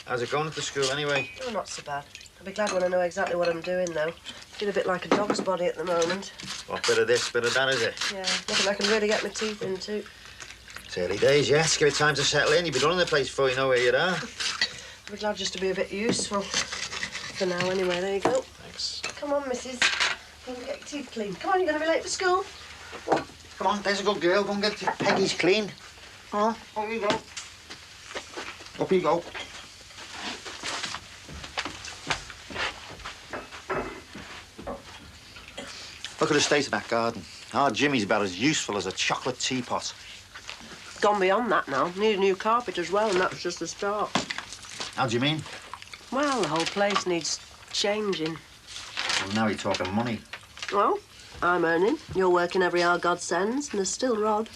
How's it going at the school, anyway? Oh, not so bad. I'll be glad when I know exactly what I'm doing, though. Feel a bit like a dog's body at the moment. What, bit of this, bit of that, is it? Yeah, nothing I can really get my teeth into. It's early days, yeah. Let's give it time to settle in. You'll be running the place before you know where you are. I'll be glad just to be a bit useful. For now, anyway. There you go. Thanks. Come on, missus. Go and get your teeth cleaned. Come on, you're going to be late for school. Come on, there's a good girl. Go and get your Peggy's clean. Oh, up you go. Up you go. Look at the state of that garden. Our Jimmy's about as useful as a chocolate teapot. Gone beyond that now. Need a new carpet as well, and that's just the start. How do you mean? Well, the whole place needs changing. Well, now you're talking money. Well, I'm earning. You're working every hour God sends, and there's still Rod.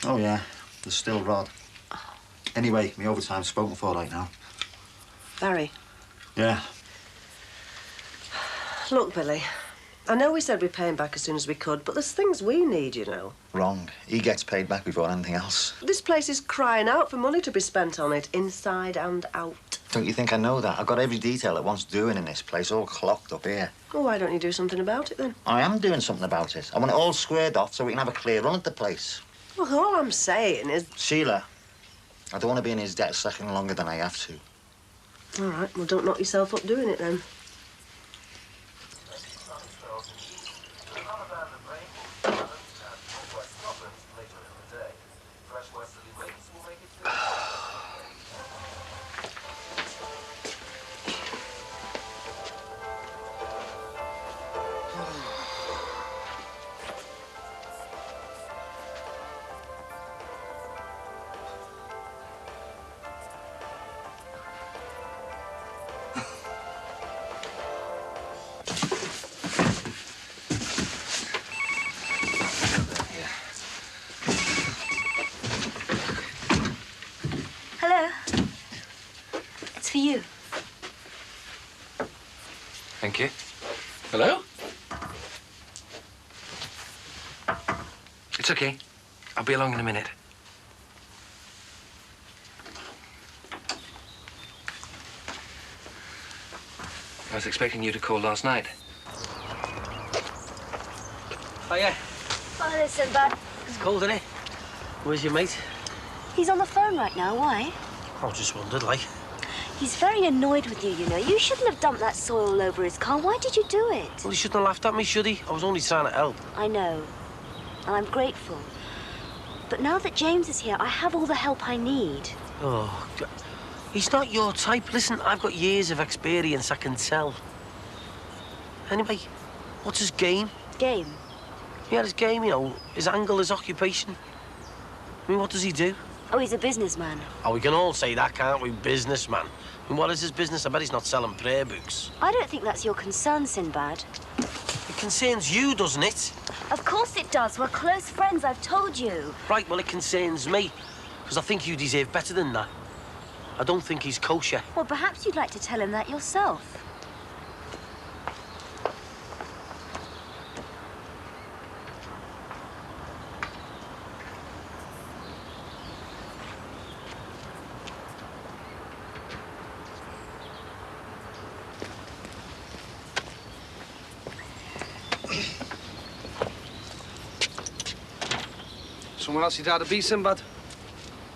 Oh, yeah. There's still Rod. Anyway, my overtime's spoken for right now. Very. Yeah. Look, Billy, I know we said we'd pay him back as soon as we could, but there's things we need, you know. Wrong. He gets paid back before anything else. This place is crying out for money to be spent on it, inside and out. Don't you think I know that? I've got every detail that wants doing in this place all clocked up here. Well, why don't you do something about it, then? I am doing something about it. I want it all squared off so we can have a clear run at the place. Well, all I'm saying is... Sheila, I don't want to be in his debt a second longer than I have to. All right, well, don't knock yourself up doing it, then. Hello. It's for you. Thank you. Hello? It's okay. I'll be along in a minute. I was expecting you to call last night. Oh, yeah. Oh, listen, bud. It's cold, isn't it? Where's your mate? He's on the phone right now. Why? I just wondered, like. He's very annoyed with you, you know. You shouldn't have dumped that soil all over his car. Why did you do it? Well, he shouldn't have laughed at me, should he? I was only trying to help. I know. And I'm grateful. But now that James is here, I have all the help I need. Oh, he's not your type. Listen, I've got years of experience, I can tell. Anyway, what's his game? Game? Yeah, his game, you know, his angle, his occupation. I mean, what does he do? Oh, he's a businessman. Oh, we can all say that, can't we? Businessman. I mean, what is his business? I bet he's not selling prayer books. I don't think that's your concern, Sinbad. It concerns you, doesn't it? Of course it does. We're close friends, I've told you. Right, well, it concerns me. Because I think you deserve better than that. I don't think he's kosher. Well, perhaps you'd like to tell him that yourself. Someone else you'd rather be, Sinbad?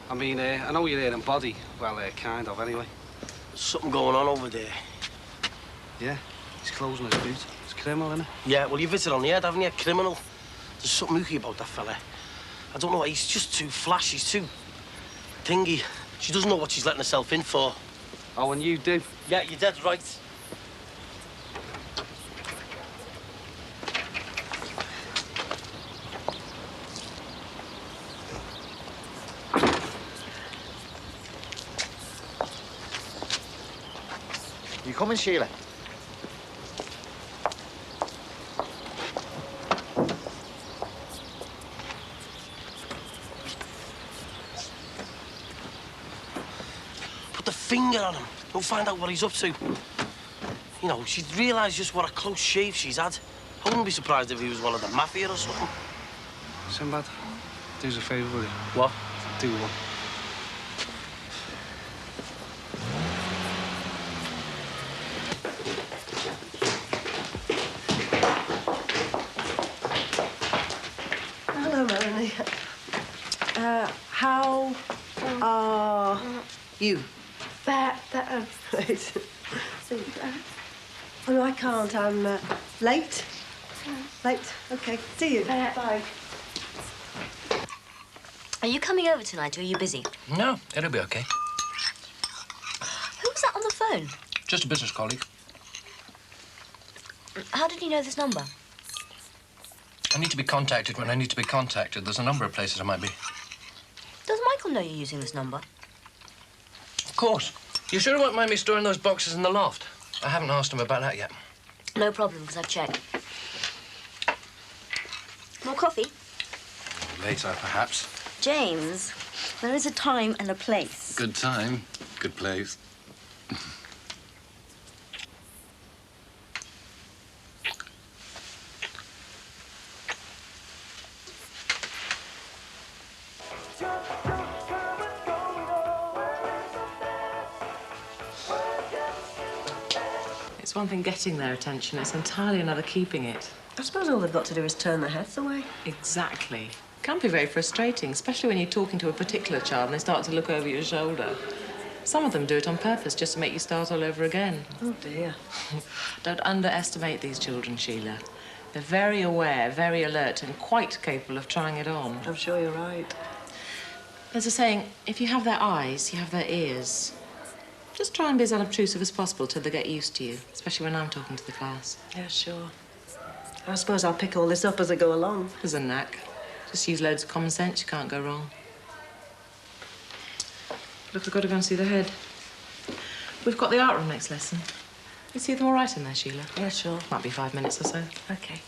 I mean, I know you're here in body. Well, kind of, anyway. There's something going on over there. Yeah, he's closing his boot. He's a criminal, isn't he? Yeah, well, you've hit it on the head, haven't you? Criminal. There's something mooky about that fella. I don't know, he's just too flash, he's too thingy. She doesn't know what she's letting herself in for. Oh, and you do? Yeah, you're dead right. You coming, Sheila? Put the finger on him. Don't find out what he's up to. You know, she'd realise just what a close shave she's had. I wouldn't be surprised if he was one of the mafia or something. Sinbad, do us a favour, will you? What? Do one. You. Right. Oh, no, I can't. I'm late. Late. OK, see you. Bye. Are you coming over tonight, or are you busy? No, it'll be okay. Who was that on the phone? Just a business colleague. How did he know this number? I need to be contacted when I need to be contacted. There's a number of places I might be. Does Michael know you're using this number? Of course. You sure won't mind me storing those boxes in the loft? I haven't asked him about that yet. No problem, because I've checked. More coffee? Later, perhaps. James, there is a time and a place. Good time, good place. It's one thing getting their attention, it's entirely another keeping it. I suppose all they've got to do is turn their heads away. Exactly. It can be very frustrating, especially when you're talking to a particular child and they start to look over your shoulder. Some of them do it on purpose, just to make you start all over again. Oh, dear. Don't underestimate these children, Sheila. They're very aware, very alert, and quite capable of trying it on. I'm sure you're right. There's a saying, if you have their eyes, you have their ears. Just try and be as unobtrusive as possible till they get used to you, especially when I'm talking to the class. Yeah, sure. I suppose I'll pick all this up as I go along. There's a knack. Just use loads of common sense, you can't go wrong. Look, I've got to go and see the head. We've got the art room next lesson. You see them all right in there, Sheila? Yeah, sure. Might be 5 minutes or so. OK.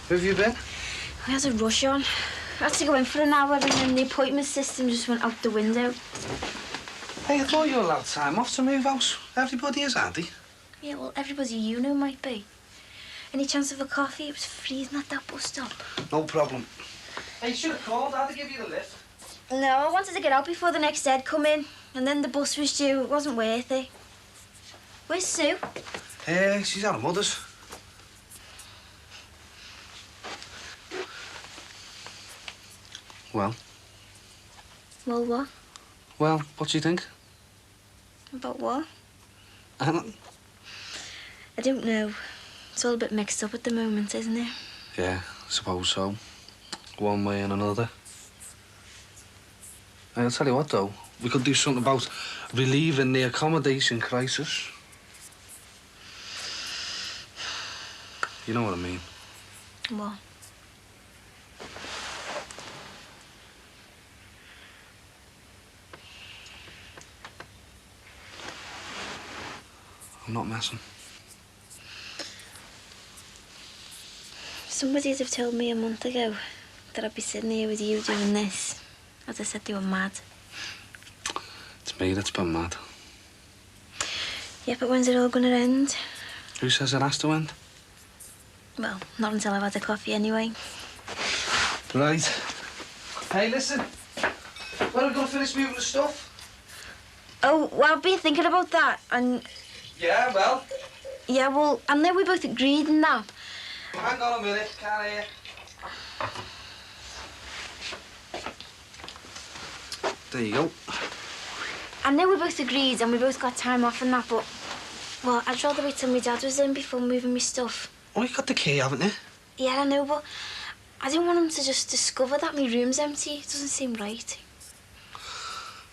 Who have you been? I had a rush on. I had to go in for an hour and then the appointment system just went out the window. Hey, I thought you were allowed time off to move house. Everybody is, aren't they? Yeah, well, everybody you know might be. Any chance of a coffee? It was freezing at that bus stop. No problem. Hey, you should have called. I had to give you the lift. No, I wanted to get out before the next Ed come in. And then the bus was due. It wasn't worth it. Where's Sue? She's at her mother's. Well? Well, what? Well, what do you think? About what? I don't know. It's all a bit mixed up at the moment, isn't it? Yeah, I suppose so. One way and another. I'll tell you what, though. We could do something about relieving the accommodation crisis. You know what I mean? What? I'm not messing. Somebody'd have told me a month ago that I'd be sitting here with you doing this. As I said, they were mad. It's me that's been mad. Yeah, but when's it all going to end? Who says it has to end? Well, not until I've had a coffee anyway. Right. Hey, listen. When are we going to finish moving the stuff? Oh, well, I've been thinking about that, and... Yeah, well... Yeah, well, I know we both agreed on that. Hang on a minute, can't hear. There you go. I know we both agreed and we both got time off and that, but... Well, I'd rather wait till my dad was in before moving my stuff. Oh, you got the key, haven't you? Yeah, I know, but I didn't want him to just discover that my room's empty. It doesn't seem right.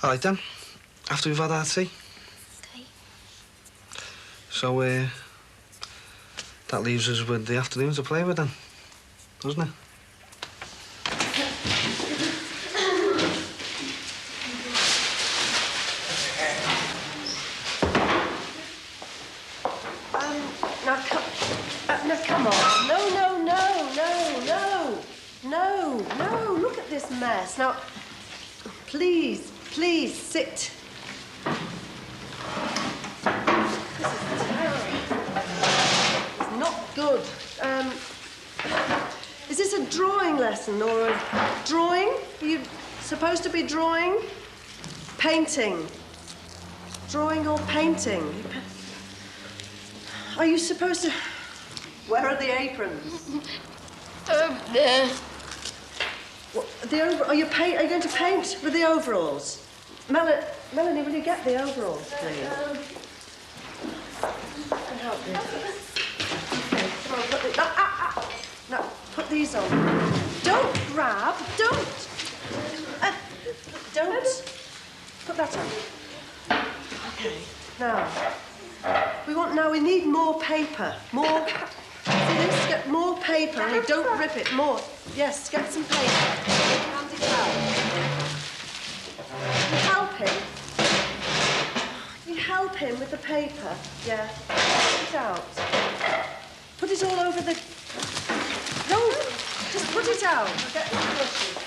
All right, then. After we've had our tea. OK. So, that leaves us with the afternoon to play with then, doesn't it? Now, come on. No. Look at this mess. Now, please, sit. This is terrible. It's not good. Is this a drawing lesson or a drawing? Are you supposed to be drawing? Painting. Drawing or painting. Are you supposed to... Where are the aprons? There. What, are you going to paint with the overalls? Melanie, will you get the overalls, please? I can help you. Okay, come on, put the... No, put these on. Don't grab. Don't. Don't. Put that on. Okay. Now, we need more paper. More. See this? Get more paper. And don't rip it. More. Yes, get some paper. Hand it out. You help him. You help him with the paper. Yeah. Put it out. Put it all over the... No, just put it out. I'll get the brushes.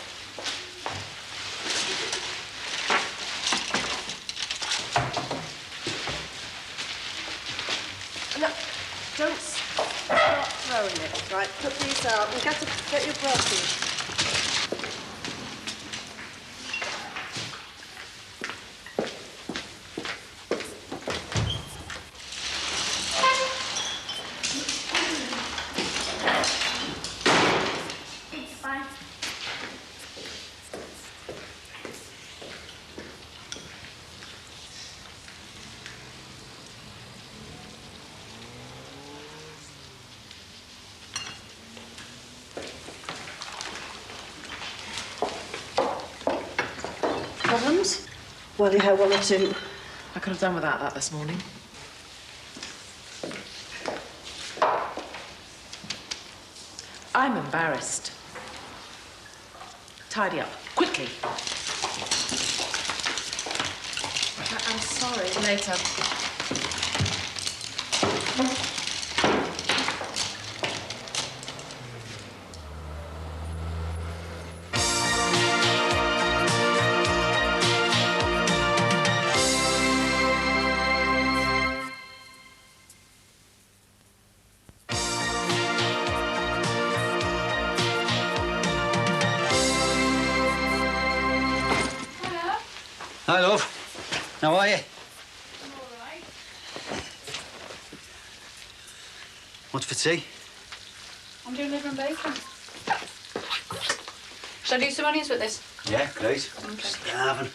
No, don't start throwing it. Right, put these out and get your brushes. Problems? Well, yeah, one or two. I could have done without that this morning. I'm embarrassed. Tidy up, quickly. I'm sorry. Later. Hi, love. How are you? I'm all right. What's for tea? I'm doing liver and bacon. Shall I do some onions with this? Yeah, great. Okay. Starving.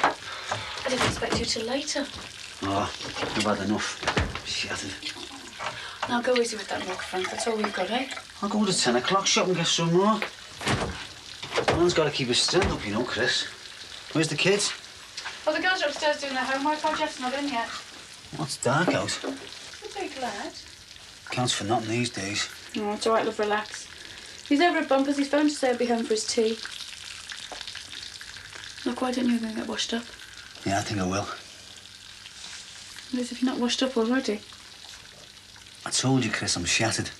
I didn't expect you till later. Oh, I've had enough. Shattered. Now go easy with that milk, Frank. That's all we've got, eh? I'll go to the 10 o'clock shop and get some more. Man's got to keep his strength up, you know, Chris. Where's the kids? Well, the girls are upstairs doing their homework. While Jeff's not in yet. Well, it's dark out. You're very glad. Counts for nothing these days. Oh, it's all right, love, relax. He's over at Bumpers. He's phoned to say he'll be home for his tea. Look, why didn't you go get washed up? Yeah, I think I will. As if you're not washed up already. I told you, Chris, I'm shattered.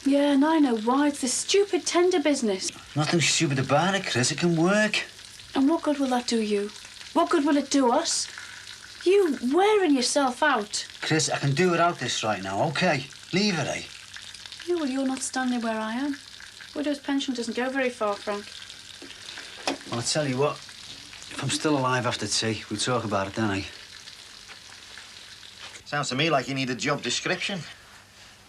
Yeah, and I know why. It's this stupid tender business. Nothing stupid about it, Chris. It can work. And what good will that do you? What good will it do us? You wearing yourself out. Chris, I can do without this right now, OK? Leave it, eh? Yeah, well, you're not standing where I am. Widow's pension doesn't go very far, Frank. Well, I tell you what. If I'm still alive after tea, we'll talk about it, don't I? Sounds to me like you need a job description.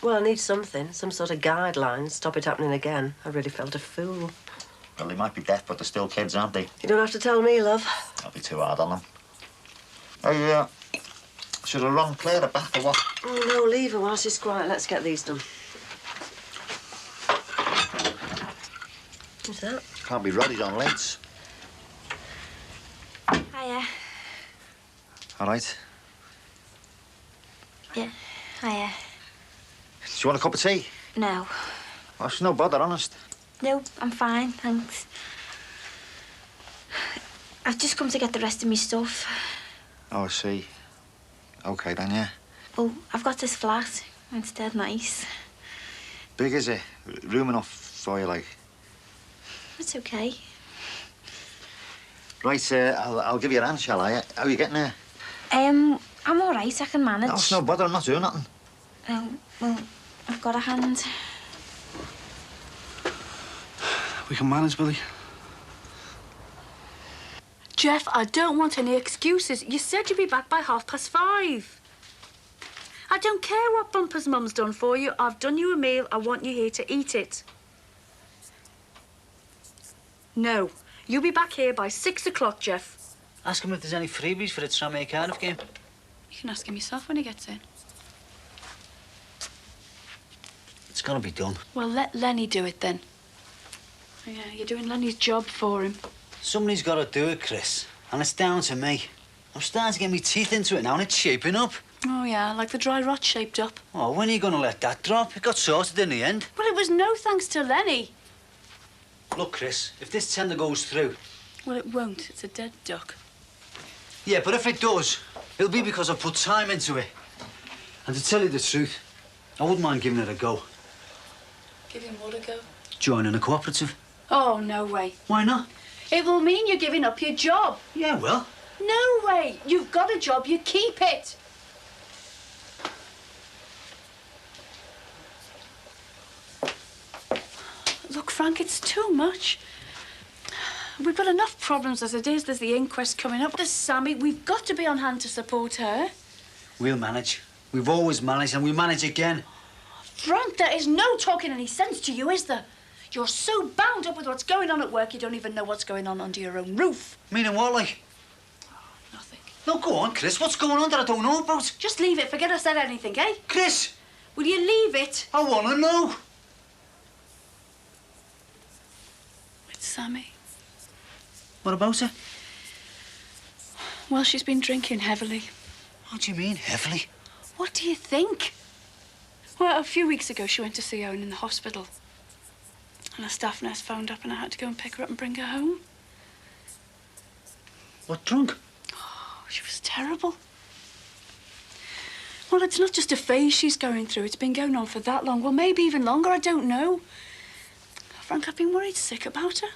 Well, I need something, some sort of guidelines. Stop it happening again. I really felt a fool. Well, they might be deaf, but they're still kids, aren't they? You don't have to tell me, love. Don't be too hard on them. I should have run Claire a bath or what? Oh, no, leave her while she's quiet. Let's get these done. Who's that? Can't be Roddy's on lights. Hiya. All right. Yeah, hiya. Do you want a cup of tea? No. Well, it's no bother, honest. No, I'm fine, thanks. I've just come to get the rest of my stuff. Oh, I see. OK, then, yeah. Well, I've got this flat. It's dead nice. Big, is it? Room enough for you, like? It's OK. Right, I'll give you a hand, shall I? How are you getting there? I'm all right. I can manage. No, it's no bother. I'm not doing nothing. Well, I've got a hand. We can manage, Billy. Jeff, I don't want any excuses. You said you'd be back by 5:30. I don't care what Bumper's mum's done for you. I've done you a meal. I want you here to eat it. No. You'll be back here by 6 o'clock, Jeff. Ask him if there's any freebies for the Tranmere Cardiff game. You can ask him yourself when he gets in. It's gotta be done. Well, let Lenny do it then. Yeah, you're doing Lenny's job for him. Somebody's gotta do it, Chris. And it's down to me. I'm starting to get my teeth into it now and it's shaping up. Oh, yeah, like the dry rot shaped up. Oh, when are you gonna let that drop? It got sorted in the end. Well, it was no thanks to Lenny. Look, Chris, if this tender goes through... Well, it won't. It's a dead duck. Yeah, but if it does, it'll be because I've put time into it. And to tell you the truth, I wouldn't mind giving it a go. Give him what a go? Joining a cooperative. Oh, no way. Why not? It will mean you're giving up your job. Yeah, well. No way. You've got a job, you keep it. Look, Frank, it's too much. We've got enough problems as it is. There's the inquest coming up. There's Sammy. We've got to be on hand to support her. We'll manage. We've always managed and we'll manage again. Frank, there is no talking any sense to you, is there? You're so bound up with what's going on at work, you don't even know what's going on under your own roof. Meaning what, like? Nothing. No, go on, Chris. What's going on that I don't know about? Just leave it. Forget I said anything, eh? Chris! Will you leave it? I want to know. With Sammy. What about her? Well, she's been drinking heavily. What do you mean, heavily? What do you think? Well, a few weeks ago, she went to see Owen in the hospital. And a staff nurse phoned up and I had to go and pick her up and bring her home. What, drunk? Oh, she was terrible. Well, it's not just a phase she's going through. It's been going on for that long. Well, maybe even longer. I don't know. Frank, I've been worried sick about her.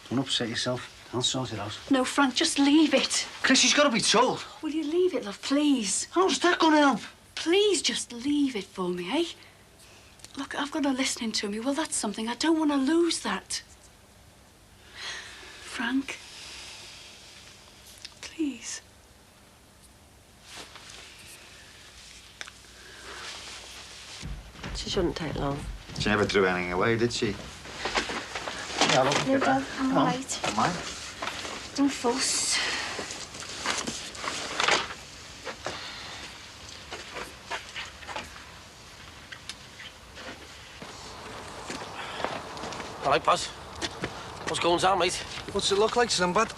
Don't upset yourself. I'll sort it out. No, Frank, just leave it. Chris, she's got to be told. Will you leave it, love, please? How's that going to help? Please just leave it for me, eh? Look, I've got her listening to me. Well, that's something. I don't want to lose that. Frank, please. She shouldn't take long. She never threw anything away, did she? Yeah, look No, at that. Dad, I'm Come on. all right. Come on. Don't fuss. All right, Paz. What's going on, mate? What's it look like, Sinbad?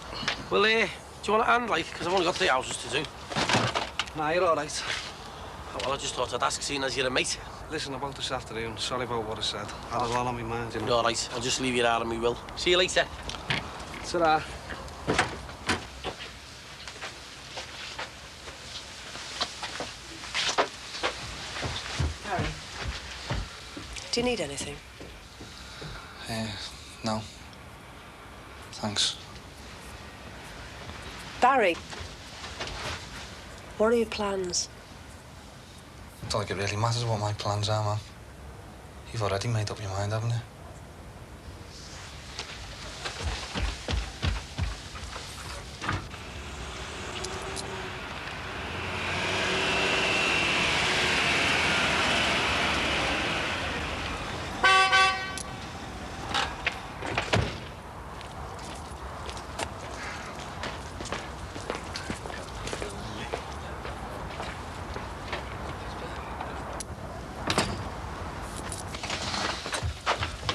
Well, do you want a hand, like? Because I've only got 3 houses to do. Nah, you're all right. Oh, well, I just thought I'd ask, seeing as you're a mate. Listen, about this afternoon, sorry about what I said. I had a lot on my mind, you know. All right, I'll just leave you out of me will. See you later. Ta-ra. Harry, do you need anything? No. Thanks. Barry, what are your plans? I don't think it really matters what my plans are, man. You've already made up your mind, haven't you?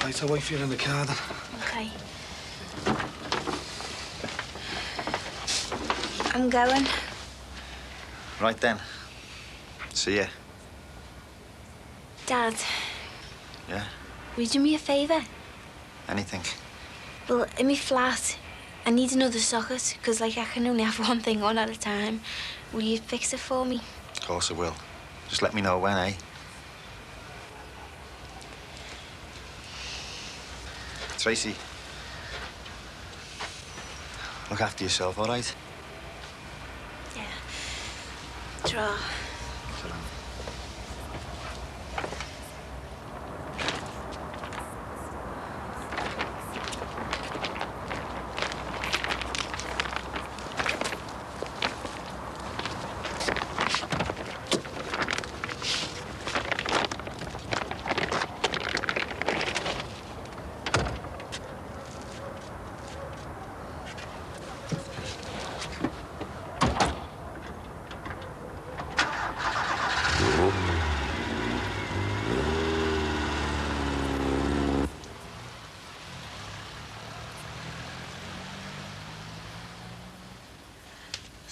Right, I'll wait for you in the car then. Okay. I'm going. Right then. See ya. Dad, Yeah? will you do me a favour? Anything. Well, in my flat, I need another socket, because, like, I can only have one thing on at a time. Will you fix it for me? Of course I will. Just let me know when, eh? Tracy. Look after yourself, all right? Yeah. Draw.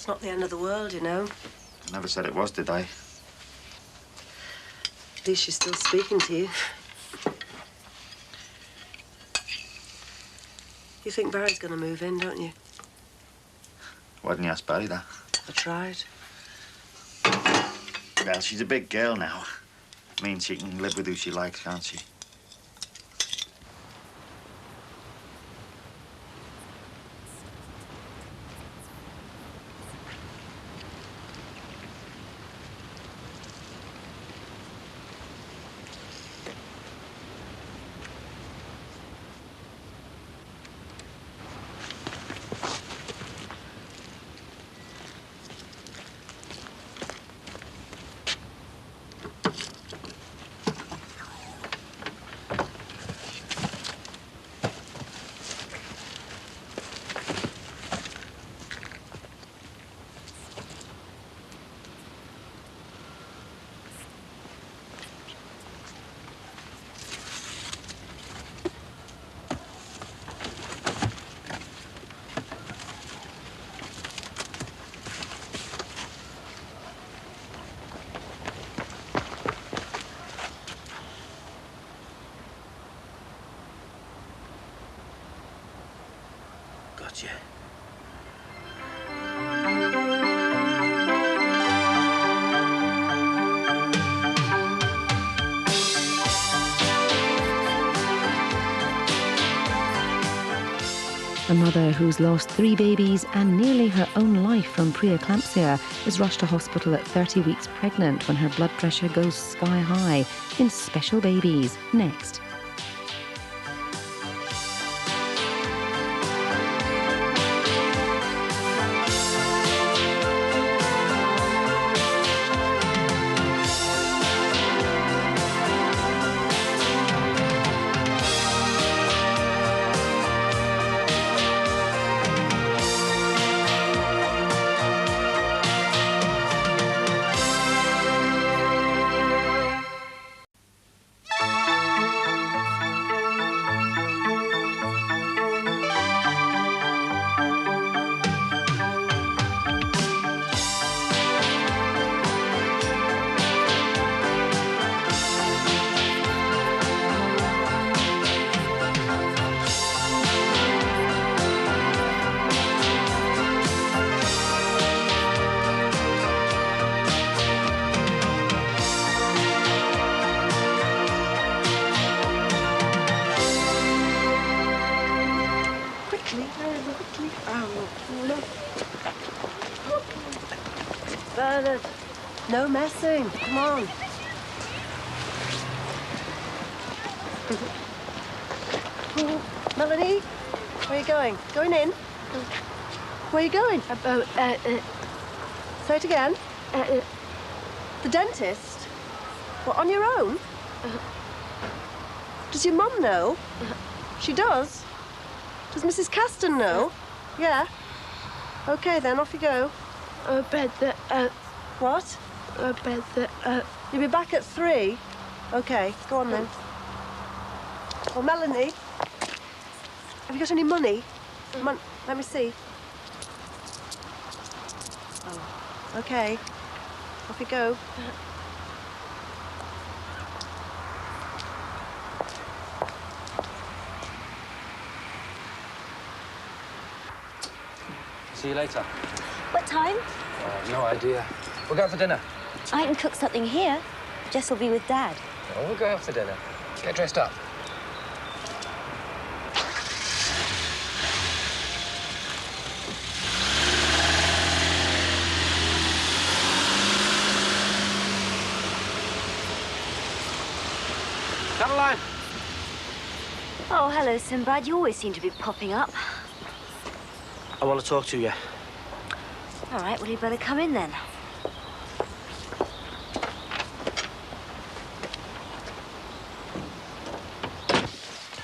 It's not the end of the world, you know. I never said it was, did I? At least she's still speaking to you. You think Barry's going to move in, don't you? Why didn't you ask Barry that? I tried. Well, she's a big girl now. Means she can live with who she likes, can't she? Gotcha. A mother who's lost 3 babies and nearly her own life from preeclampsia is rushed to hospital at 30 weeks pregnant when her blood pressure goes sky high in Special Babies. Next. Bernard, no messing. Come on. Melanie, where are you going? Going in? Where are you going? Say it again. The dentist? What, on your own? Does your mum know? She does? Does Mrs. Caston know? Yeah? OK, then, off you go. What? You'll be back at 3? OK, go on then. Well, Melanie, have you got any money? Let me see. Oh, OK. Off you go. See you later. What time? No idea. We'll go out for dinner. I can cook something here. Jess will be with Dad. No, we'll go out for dinner. Get dressed up. Caroline! Oh, hello, Sinbad. You always seem to be popping up. I want to talk to you. All right, well, you better come in then.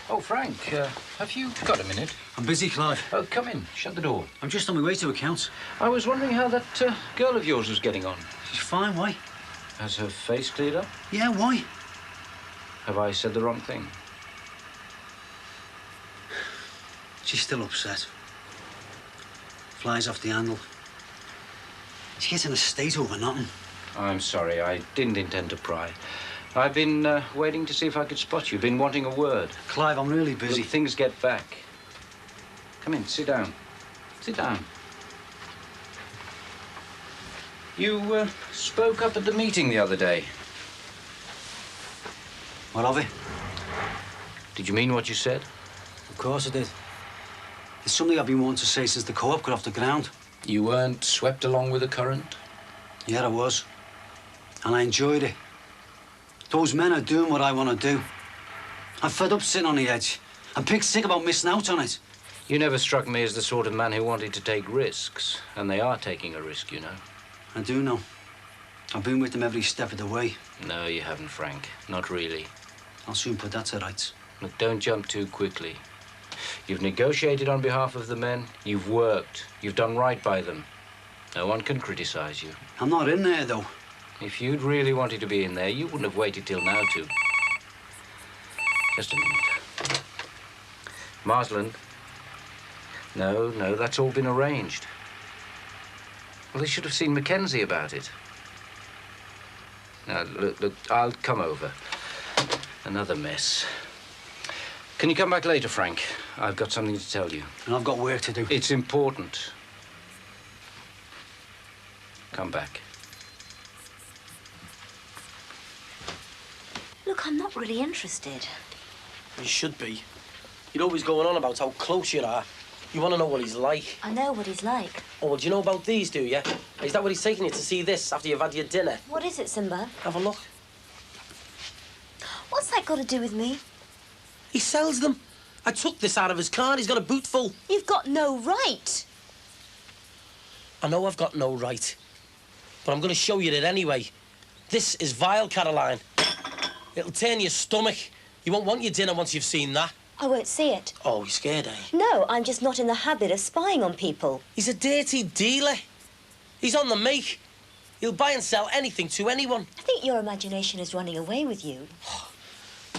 Oh, Frank, have you got a minute? I'm busy, Clive. Oh, come in. Shut the door. I'm just on my way to accounts. I was wondering how that girl of yours was getting on. She's fine, why? Has her face cleared up? Yeah, why? Have I said the wrong thing? She's still upset. Flies off the handle. He's getting a state over nothing. I'm sorry, I didn't intend to pry. I've been waiting to see if I could spot you. Been wanting a word. Clive, I'm really busy. Look, things get back. Come in, sit down. Sit down. You spoke up at the meeting the other day. What of it? Did you mean what you said? Of course I did. It's something I've been wanting to say since the co-op got off the ground. You weren't swept along with the current? Yeah, I was. And I enjoyed it. Those men are doing what I want to do. I'm fed up sitting on the edge. I'm pig sick about missing out on it. You never struck me as the sort of man who wanted to take risks. And they are taking a risk, you know. I do know. I've been with them every step of the way. No, you haven't, Frank. Not really. I'll soon put that to rights. Look, don't jump too quickly. You've negotiated on behalf of the men. You've worked. You've done right by them. No one can criticize you. I'm not in there, though. If you'd really wanted to be in there, you wouldn't have waited till now to. Just a minute. Marsland. No, that's all been arranged. Well, they should have seen Mackenzie about it. Now, look, I'll come over. Another mess. Can you come back later, Frank? I've got something to tell you. And I've got work to do. It's important. Come back. Look, I'm not really interested. You should be. You're always going on about how close you are. You want to know what he's like. I know what he's like. Oh, well, do you know about these, do you? Is that what he's taking you to see this after you've had your dinner? What is it, Simba? Have a look. What's that got to do with me? He sells them. I took this out of his car. He's got a boot full. You've got no right. I know I've got no right, but I'm going to show you it anyway. This is vile, Caroline. It'll turn your stomach. You won't want your dinner once you've seen that. I won't see it. Oh, you're scared, eh? No, I'm just not in the habit of spying on people. He's a dirty dealer. He's on the make. He'll buy and sell anything to anyone. I think your imagination is running away with you.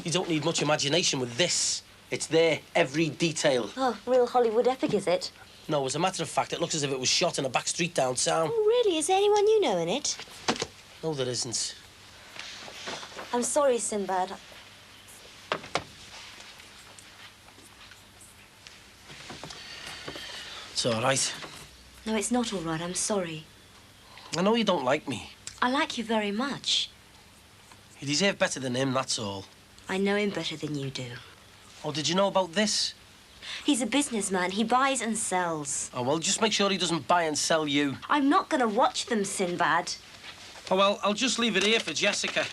You don't need much imagination with this. It's there, every detail. Oh, real Hollywood epic, is it? No, as a matter of fact, it looks as if it was shot in a back street downtown. Oh, really? Is there anyone you know in it? No, there isn't. I'm sorry, Sinbad. It's all right. No, it's not all right. I'm sorry. I know you don't like me. I like you very much. You deserve better than him, that's all. I know him better than you do. Oh, did you know about this? He's a businessman. He buys and sells. Oh, well, just make sure he doesn't buy and sell you. I'm not going to watch them, Sinbad. Oh, well, I'll just leave it here for Jessica.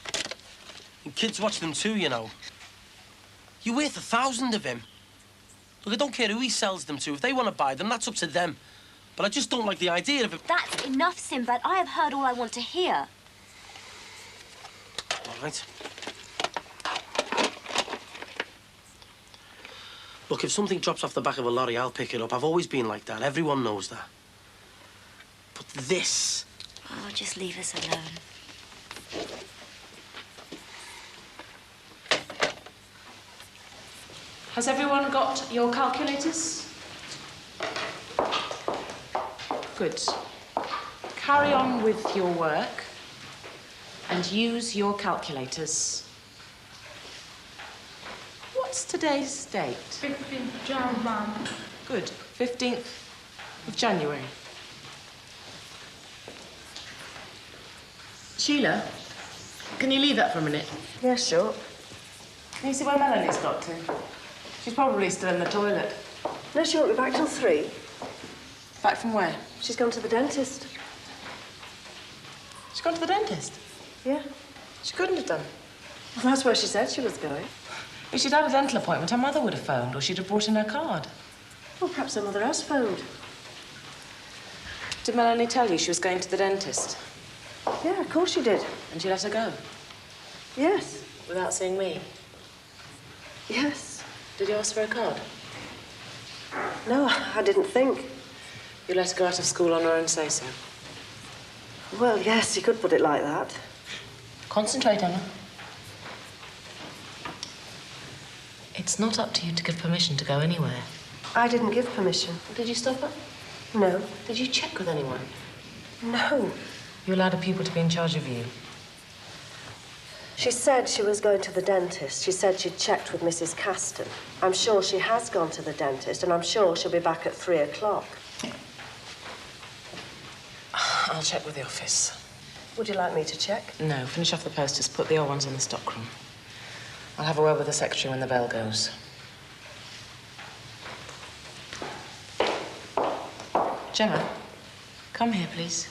And kids watch them too, you know. You're worth 1,000 of him. Look, I don't care who he sells them to. If they want to buy them, that's up to them. But I just don't like the idea of it. That's enough, Sinbad. I have heard all I want to hear. All right. Look, if something drops off the back of a lorry, I'll pick it up. I've always been like that. Everyone knows that. But this... Oh, just leave us alone. Has everyone got your calculators? Good. Carry on with your work and use your calculators. What's today's date? 15th January. Good. 15th of January. Sheila, can you leave that for a minute? Yeah, sure. Can you see where Melanie's got to? She's probably still in the toilet. No, she won't be back till 3. Back from where? She's gone to the dentist. She's gone to the dentist? Yeah. She couldn't have done. Well, that's where she said she was going. If she'd had a dental appointment, her mother would have phoned, or she'd have brought in her card. Well, perhaps her mother has phoned. Did Melanie tell you she was going to the dentist? Yeah, of course she did. And you let her go? Yes. Without seeing me? Yes. Did you ask for a card? No, I didn't think. You let her go out of school on her own say-so? Well, yes, you could put it like that. Concentrate, Emma. It's not up to you to give permission to go anywhere. I didn't give permission. Did you stop her? No. Did you check with anyone? No. You allowed a pupil to be in charge of you? She said she was going to the dentist. She said she'd checked with Mrs. Caston. I'm sure she has gone to the dentist, and I'm sure she'll be back at 3 o'clock. I'll check with the office. Would you like me to check? No, finish off the posters. Put the old ones in the stockroom. I'll have a word with the secretary when the bell goes. Gemma, come here, please.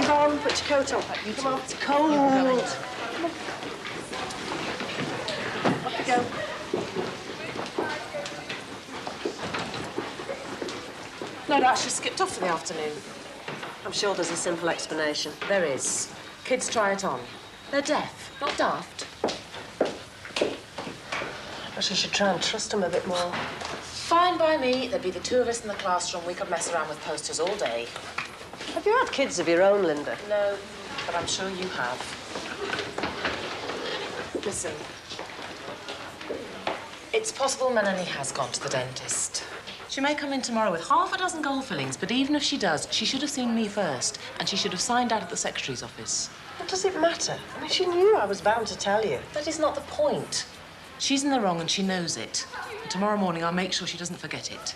Go on, put your coat on. Come on, it's cold. Come on. Off you go. No, Dad, she skipped off for the afternoon. I'm sure there's a simple explanation. There is. Kids try it on. They're deaf, not daft. But you should try and trust them a bit more. Fine by me. There'd be the two of us in the classroom. We could mess around with posters all day. Have you had kids of your own, Linda? No, but I'm sure you have. Listen. It's possible Melanie has gone to the dentist. She may come in tomorrow with half a dozen gold fillings, but even if she does, she should have seen me first, and she should have signed out at the secretary's office. What does it matter? I mean, she knew I was bound to tell you. That is not the point. She's in the wrong and she knows it. And tomorrow morning, I'll make sure she doesn't forget it.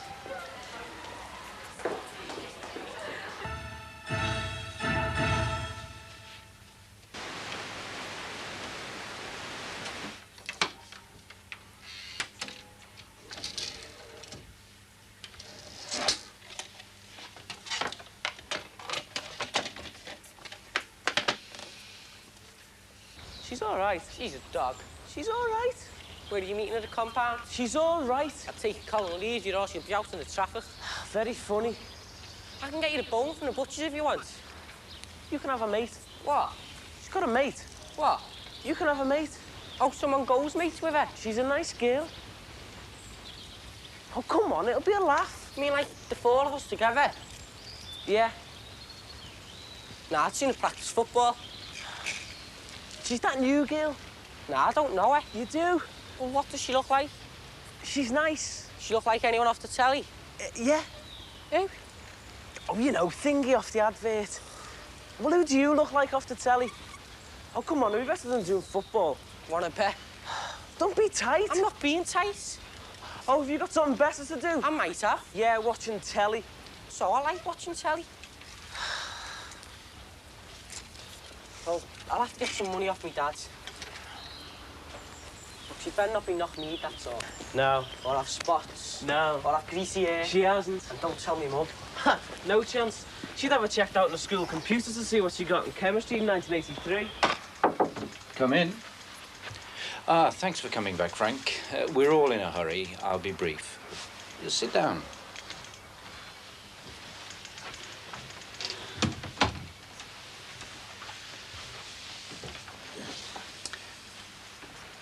She's all right. She's a dog. She's all right. Where are you meeting at the compound? She's all right. I'll take Colin leave you or she'll be out in the traffic. Very funny. I can get you the bone from the butcher's if you want. You can have a mate. What? She's got a mate. What? You can have a mate. Oh, someone goes mates with her. She's a nice girl. Oh, come on, it'll be a laugh. You mean like the four of us together? Yeah. Nah, I'd seen her practice football. She's that new girl. Nah, I don't know her. You do? Well, what does she look like? She's nice. She look like anyone off the telly? Yeah. Who? Oh, you know, Thingy off the advert. Well, who do you look like off the telly? Oh, come on, who better than doing football? Want a bet? Don't be tight. I'm not being tight. Oh, have you got something better to do? I might have. Yeah, watching telly. So I like watching telly. Well, I'll have to get some money off me dad. Look, she better not be knock-kneed, that's all. No. Or have spots. No. Or have greasy hair. She hasn't. And don't tell me mum. Ha! No chance. She'd have her checked out in the school computers to see what she got in chemistry in 1983. Come in. Ah, thanks for coming back, Frank. We're all in a hurry. I'll be brief. Just sit down.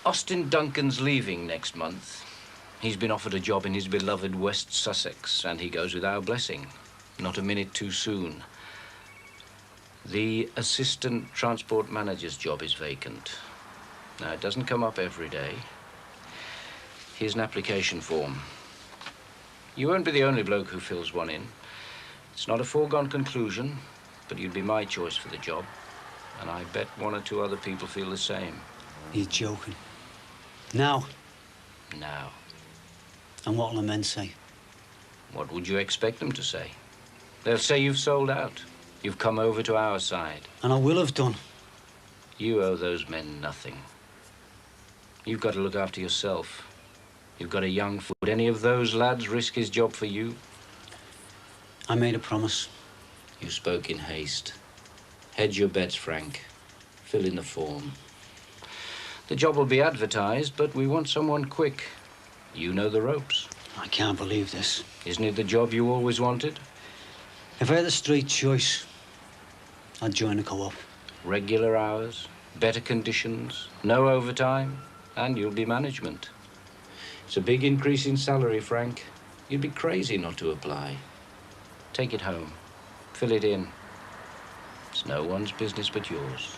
Austin Duncan's leaving next month. He's been offered a job in his beloved West Sussex, and he goes with our blessing. Not a minute too soon. The assistant transport manager's job is vacant. Now, it doesn't come up every day. Here's an application form. You won't be the only bloke who fills one in. It's not a foregone conclusion, but you'd be my choice for the job. And I bet one or two other people feel the same. You're joking. Now? Now. And what'll the men say? What would you expect them to say? They'll say you've sold out. You've come over to our side. And I will have done. You owe those men nothing. You've got to look after yourself. You've got a young foot. Would any of those lads risk his job for you? I made a promise. You spoke in haste. Hedge your bets, Frank. Fill in the form. The job will be advertised, but we want someone quick. You know the ropes. I can't believe this. Isn't it the job you always wanted? If I had a straight choice, I'd join a co-op. Regular hours, better conditions, no overtime, and you'll be management. It's a big increase in salary, Frank. You'd be crazy not to apply. Take it home. Fill it in. It's no one's business but yours.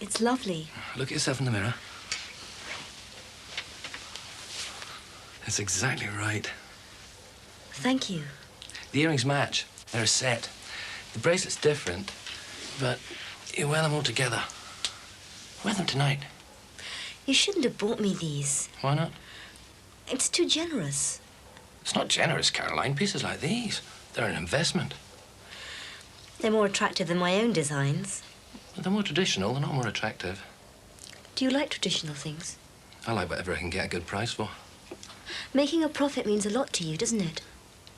It's lovely. Look at yourself in the mirror. That's exactly right. Thank you. The earrings match. They're a set. The bracelet's different, but you wear them all together. Wear them tonight. You shouldn't have bought me these. Why not? It's too generous. It's not generous, Caroline. Pieces like these, they're an investment. They're more attractive than my own designs. But they're more traditional, they're not more attractive. Do you like traditional things? I like whatever I can get a good price for. Making a profit means a lot to you, doesn't it?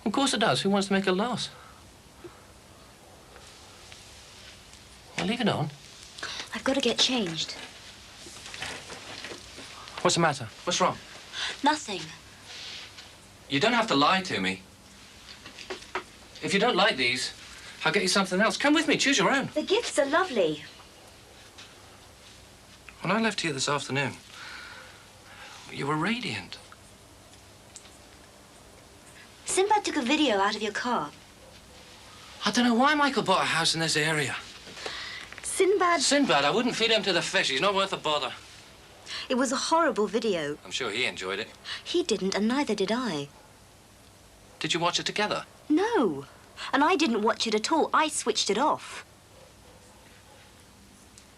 Of course it does. Who wants to make a loss? Well, leave it on. I've got to get changed. What's the matter? What's wrong? Nothing. You don't have to lie to me. If you don't like these, I'll get you something else. Come with me, choose your own. The gifts are lovely. When I left here this afternoon, you were radiant. Sinbad took a video out of your car. I don't know why Michael bought a house in this area. Sinbad... Sinbad, I wouldn't feed him to the fish. He's not worth a bother. It was a horrible video. I'm sure he enjoyed it. He didn't, and neither did I. Did you watch it together? No. And I didn't watch it at all. I switched it off.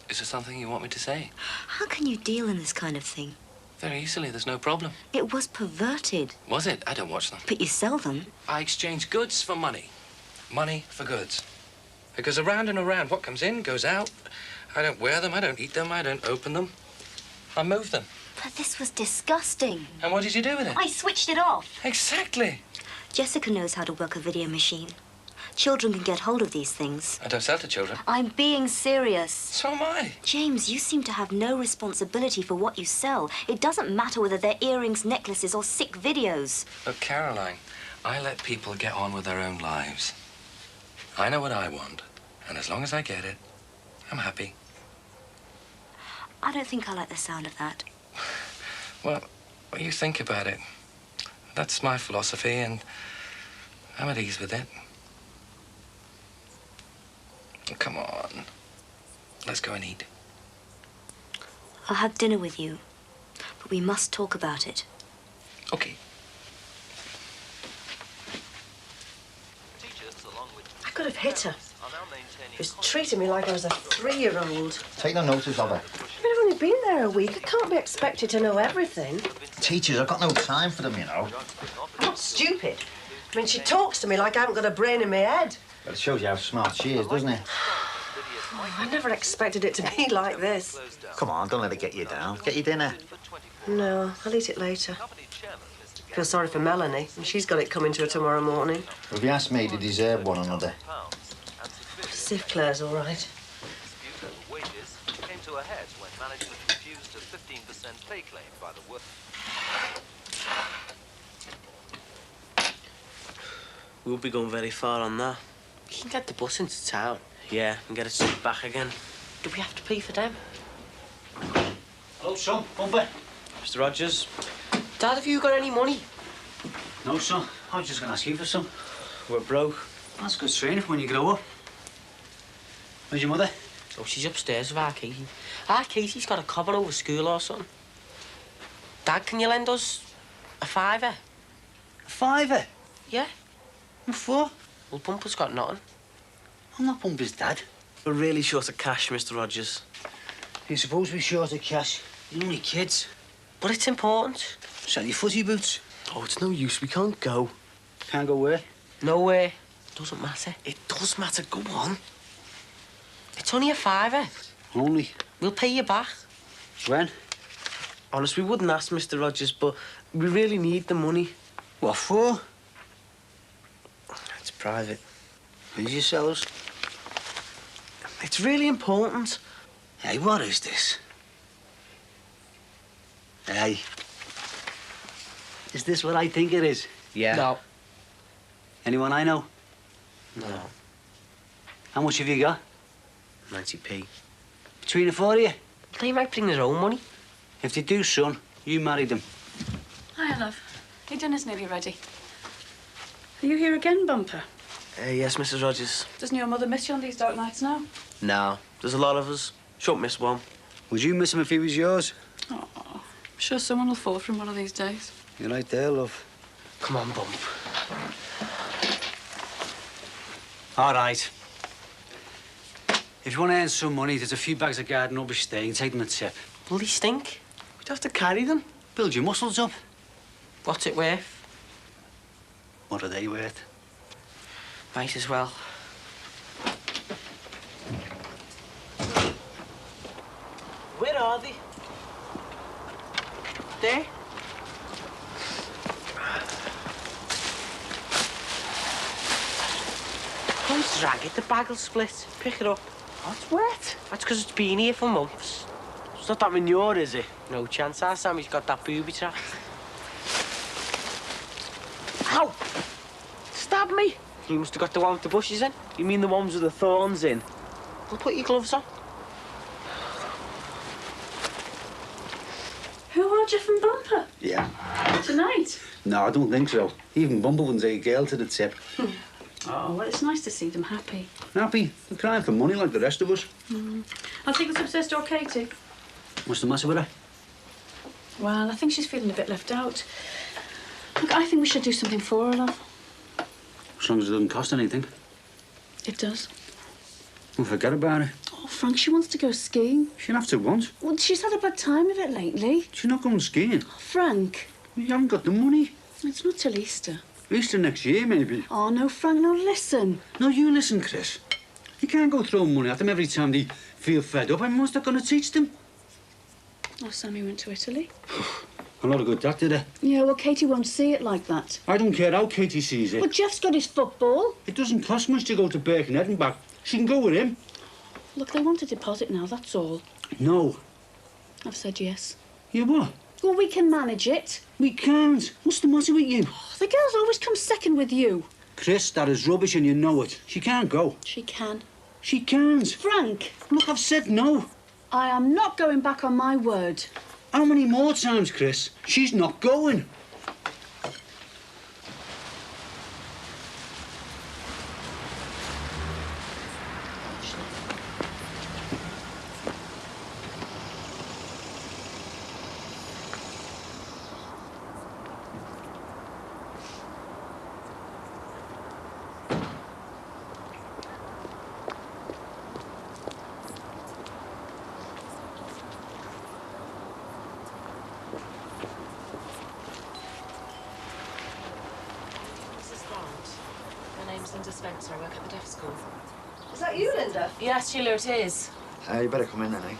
Is there something you want me to say? How can you deal in this kind of thing? Very easily, there's no problem. It was perverted. Was it? I don't watch them. But you sell them. I exchange goods for money. Money for goods. It goes around and around. What comes in goes out. I don't wear them, I don't eat them, I don't open them. I move them. But this was disgusting. And what did you do with it? I switched it off. Exactly. Jessica knows how to work a video machine. Children can get hold of these things. I don't sell to children. I'm being serious. So am I. James, you seem to have no responsibility for what you sell. It doesn't matter whether they're earrings, necklaces, or sick videos. Look, Caroline, I let people get on with their own lives. I know what I want, and as long as I get it, I'm happy. I don't think I like the sound of that. Well, when you think about it, that's my philosophy, and I'm at ease with it. Come on. Let's go and eat. I'll have dinner with you, but we must talk about it. Okay. I could have hit her. She was treating me like I was a 3-year-old. Take no notice of her. I've only been there a week. I can't be expected to know everything. Teachers, I've got no time for them, you know. I'm not stupid. I mean, she talks to me like I haven't got a brain in my head. But it shows you how smart she is, doesn't it? Oh, I never expected it to be like this. Come on, don't let it get you down. Get your dinner. No, I'll eat it later. Feel sorry for Melanie. She's got it coming to her tomorrow morning. If you ask me, they deserve one another. See if Claire's all right. Wages came to a head when management refused a 15% pay claim by the work. We won't be going very far on that. You can get the bus into town. Yeah, and get it sent back again. Do we have to pay for them? Hello, son. Bumper. Mr. Rogers. Dad, have you got any money? No, son. I was just going to ask you for some. We're broke. That's good training for when you grow up. Where's your mother? Oh, she's upstairs with our Katie. Our Katie's got a cover over school or something. Dad, can you lend us a £5? A £5? Yeah. What for? Well, Bumper's got nothing. I'm not Bumper's dad. We're really short of cash, Mr. Rogers. You're supposed to be short of cash. You're only kids. But it's important. Sell your footy boots. Oh, it's no use. We can't go. Can't go where? Nowhere. Doesn't matter. It does matter. Go on. It's only a £5. Only? We'll pay you back. When? Honest, we wouldn't ask, Mr. Rogers, but we really need the money. What for? It's private. Who's yourselves? It's really important. Hey, what is this? Hey. Is this what I think it is? Yeah. No. Anyone I know? No. How much have you got? 90p. Between the four of you? They might bring their own money. If they do, son, you marry them. Hiya, love. Your dinner's nearly ready. Are you here again, Bumper? Yes, Mrs. Rogers. Doesn't your mother miss you on these dark nights now? No, there's a lot of us. Shouldn't miss one. Would you miss him if he was yours? Oh, I'm sure someone will fall for him one of these days. You're right there, love. Come on, Bump. All right. If you want to earn some money, there's a few bags of garden rubbish there. You can take them a tip. Will they stink? We'd have to carry them. Build your muscles up. What's it worth? What are they worth? Might as well. Where are they? There? Don't drag it, the bag will split. Pick it up. What's wet? That's because it's been here for months. It's not that manure, is it? No chance our Sammy's got that booby trap. Ow! Stab me! You must have got the one with the bushes in. You mean the ones with the thorns in? Well, put your gloves on. Who are Jeff and Bumper? Yeah. Tonight? No, I don't think so. Even Bumble wouldn't take a girl to the tip. Oh, well, it's nice to see them happy. Happy? They're crying for money like the rest of us. I'll take this upstairs to Katie. What's the matter with her? Well, I think she's feeling a bit left out. Look, I think we should do something for her, love. As long as it doesn't cost anything. It does. Well, forget about it. Oh, Frank, she wants to go skiing. She'll have to once. Well, she's had a bad time of it lately. She's not going skiing. Frank. You haven't got the money. It's not till Easter. Easter next year, maybe. Oh, no, Frank, no, listen. No, you listen, Chris. You can't go throwing money at them every time they feel fed up. I mean, what's that going to teach them? Oh, Sammy went to Italy. A lot of good that, did it? Yeah, well, Katie won't see it like that. I don't care how Katie sees it. Well, Jeff's got his football. It doesn't cost much to go to Birkenhead and back. She can go with him. Look, they want a deposit now, that's all. No. I've said yes. You what? Well, we can manage it. We can't. What's the matter with you? Oh, the girls always come second with you. Chris, that is rubbish and you know it. She can't go. She can. She can't. Frank. Look, I've said no. I am not going back on my word. How many more times, Chris? She's not going. Spencer, I work at the deaf school. Is that you, Linda? Yes, Sheila, it is. You better come in then, eh?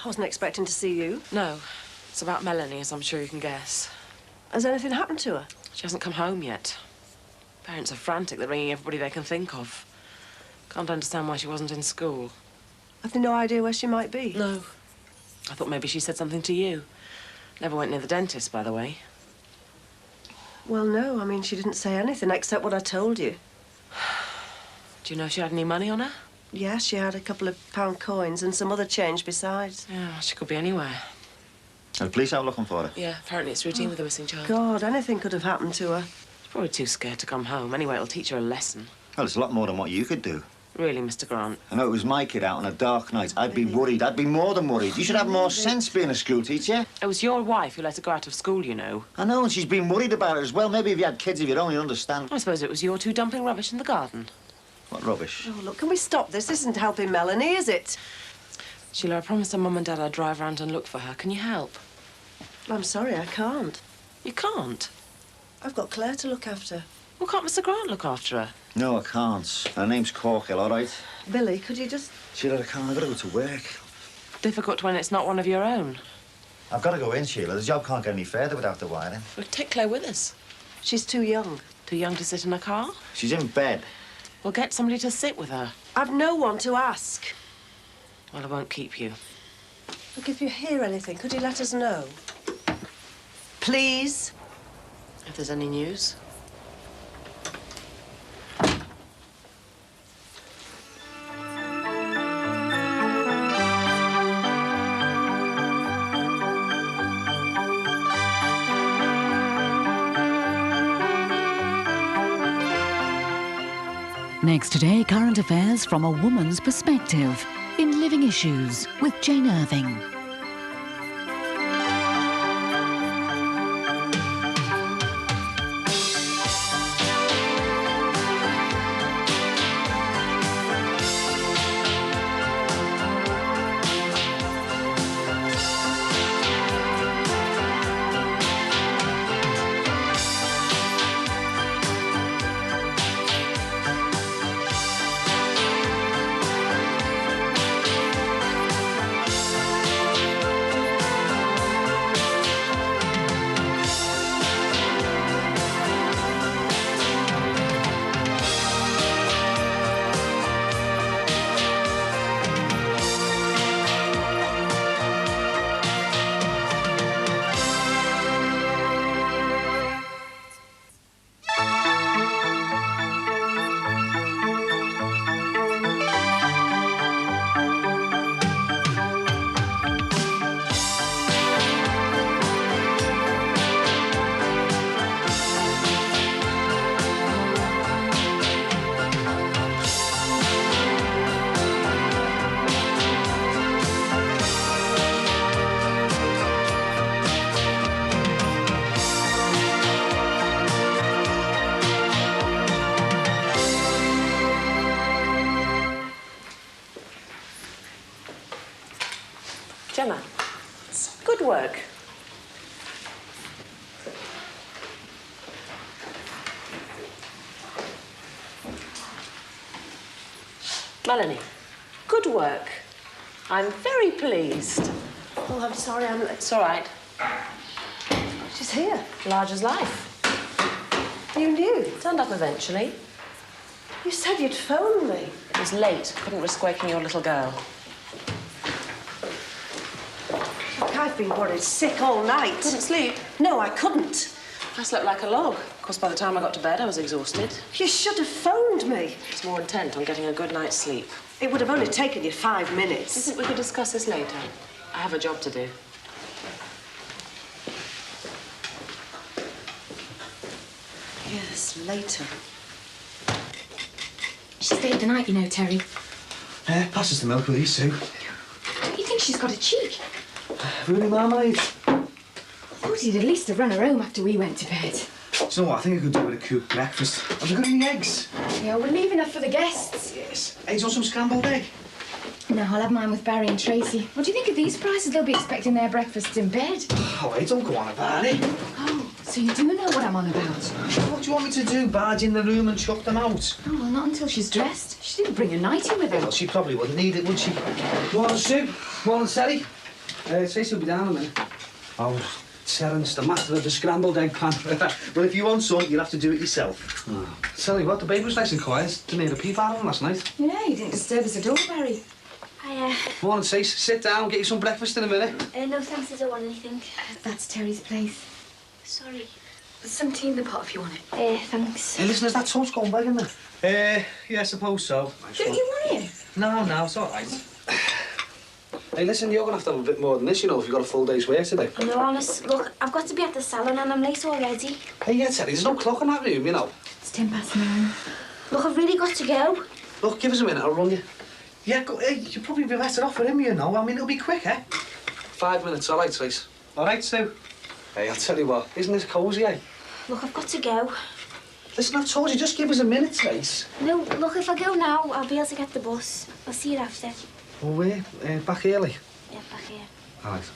I wasn't expecting to see you. No. It's about Melanie, as I'm sure you can guess. Has anything happened to her? She hasn't come home yet. Parents are frantic. They're ringing everybody they can think of. Can't understand why she wasn't in school. Have they no idea where she might be? No. I thought maybe she said something to you. Never went near the dentist, by the way. Well, no. I mean, she didn't say anything except what I told you. Do you know if she had any money on her? Yeah, she had a couple of pound coins and some other change besides. Yeah, she could be anywhere. Are the police out looking for her? Yeah, apparently it's routine with a missing child. God, anything could have happened to her. She's probably too scared to come home. Anyway, it'll teach her a lesson. Well, it's a lot more than what you could do. Really, Mr. Grant? I know it was my kid out on a dark night. I'd be worried. I'd be more than worried. You should have more sense being a school teacher. It was your wife who let her go out of school, you know. I know, and she's been worried about it as well. Maybe if you had kids, if you'd only understand. I suppose it was you two dumping rubbish in the garden. What rubbish? Oh, look, can we stop this? This isn't helping Melanie, is it? Sheila, I promised her Mum and Dad I'd drive around and look for her. Can you help? I'm sorry, I can't. You can't? I've got Claire to look after. Well, can't Mr. Grant look after her? No, I can't. Her name's Corkill, all right? Billy, could you just... Sheila, I can't. I've got to go to work. Difficult when it's not one of your own. I've got to go in, Sheila. The job can't get any further without the wiring. We'll take Claire with us. She's too young. Too young to sit in a car? She's in bed. We'll get somebody to sit with her. I've no one to ask. Well, I won't keep you. Look, if you hear anything, could you let us know? Please? If there's any news. Next today, current affairs from a woman's perspective in Living Issues with Jane Irving. Gemma, good work. Melanie, good work. I'm very pleased. Oh, I'm sorry, It's all right. She's here. Large as life. You knew? Turned up eventually. You said you'd phone me. It was late. Couldn't risk waking your little girl. Look, I've been worried sick all night. Couldn't sleep? No, I couldn't. I slept like a log. Of course, by the time I got to bed, I was exhausted. You should have phoned me. I was more intent on getting a good night's sleep. It would have only taken you 5 minutes. I think we could discuss this later. I have a job to do. Yes, later. She stayed the night, you know, Terry. Pass us the milk with these two. You think she's got a cheek? Really, Marmalade? I thought he'd at least have run her home after we went to bed. So what? I think I could do with a cooked breakfast. Have you got any eggs? Yeah, we're leaving her for the guests. Yes. Eggs on some scrambled egg? No, I'll have mine with Barry and Tracy. What do you think of these prices? They'll be expecting their breakfasts in bed. Oh, wait, don't go on about it. Oh, so you do know what I'm on about? What do you want me to do? Barge in the room and chuck them out? Oh, well, not until she's dressed. She didn't bring a nightie with her. Well, she probably wouldn't need it, would she? Morning, Sue. Morning, Sally. Tracy will be down in a minute. Oh, Terence, the master of the scrambled egg pan. Well, if you want some, you'll have to do it yourself. Oh. Sally, what? The baby was nice and quiet. Didn't hear a peep out of him last night. Yeah, you didn't disturb us at all, Barry. Hiya. Morning, Trace. Sit down, get you some breakfast in a minute. No thanks, I don't want anything. That's Terry's place. Sorry. There's some tea in the pot if you want it. Thanks. Hey, listen, is that toast gone back in there? Yeah, I suppose so. Don't you want it? No, it's all right. Hey, listen, you're going to have a bit more than this, you know, if you've got a full day's work today. No, honest, look, I've got to be at the salon and I'm late already. Hey, yeah, Teddy, there's no clock in that room, you know. It's 9:10. Look, I've really got to go. Look, give us a minute, I'll run you. Yeah, go, hey, you'll probably be better off with him, you know. I mean, it'll be quick, eh? 5 minutes, all right, Trace? All right, Sue? Hey, I'll tell you what, isn't this cosy, eh? Look, I've got to go. Listen, I've told you, just give us a minute, Trace. No, look, if I go now, I'll be able to get the bus. I'll see you after. Oh, where? Back early? Yeah, back here. All right.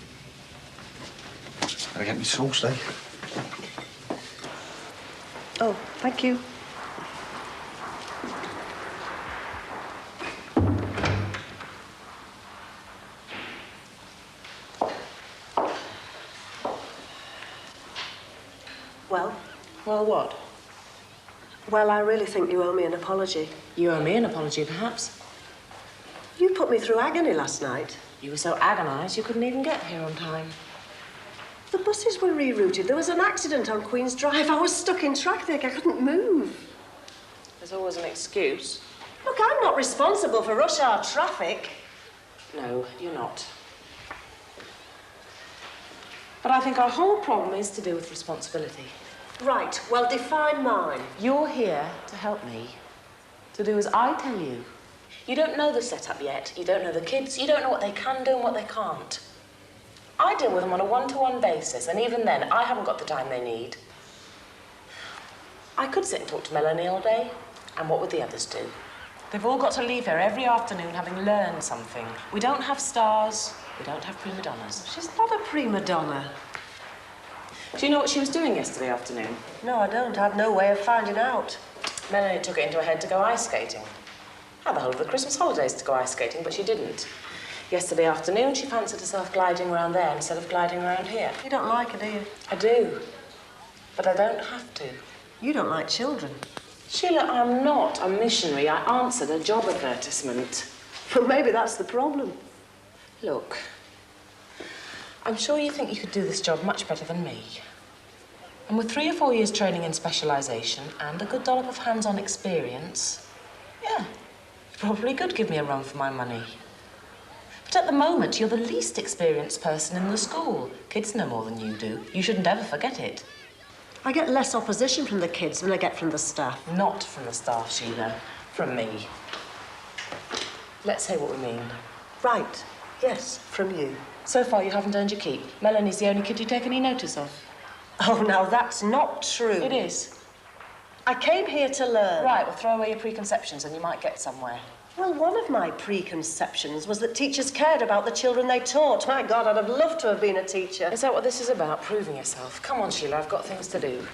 Gotta get me toast, eh? Oh, thank you. Well? Well, what? Well, I really think you owe me an apology. You owe me an apology, perhaps. You put me through agony last night. You were so agonised you couldn't even get here on time. The buses were rerouted. There was an accident on Queen's Drive. I was stuck in traffic. I couldn't move. There's always an excuse. Look, I'm not responsible for rush hour traffic. No, you're not. But I think our whole problem is to do with responsibility. Right, well, define mine. You're here to help me, to do as I tell you. You don't know the setup yet. You don't know the kids. You don't know what they can do and what they can't. I deal with them on a one-to-one basis, and even then, I haven't got the time they need. I could sit and talk to Melanie all day, and what would the others do? They've all got to leave here every afternoon having learned something. We don't have stars. We don't have prima donnas. She's not a prima donna. Do you know what she was doing yesterday afternoon? No, I don't. I've no way of finding out. Melanie took it into her head to go ice skating. Had the whole of the Christmas holidays to go ice skating, but she didn't. Yesterday afternoon, she fancied herself gliding around there instead of gliding around here. You don't like her, do you? I do. But I don't have to. You don't like children. Sheila, I'm not a missionary. I answered a job advertisement. Well, maybe that's the problem. Look, I'm sure you think you could do this job much better than me. And with 3 or 4 years training in specialisation and a good dollop of hands-on experience, yeah, you probably could give me a run for my money. But at the moment, you're the least experienced person in the school. Kids know more than you do. You shouldn't ever forget it. I get less opposition from the kids than I get from the staff. Not from the staff, Sheila. From me. Let's say what we mean. Right. Yes, from you. So far, you haven't earned your keep. Melanie's the only kid you take any notice of. Oh, now that's not true. It is. I came here to learn. Right, well, throw away your preconceptions and you might get somewhere. Well, one of my preconceptions was that teachers cared about the children they taught. My God, I'd have loved to have been a teacher. Is that what this is about, proving yourself? Come on, Sheila, I've got things to do.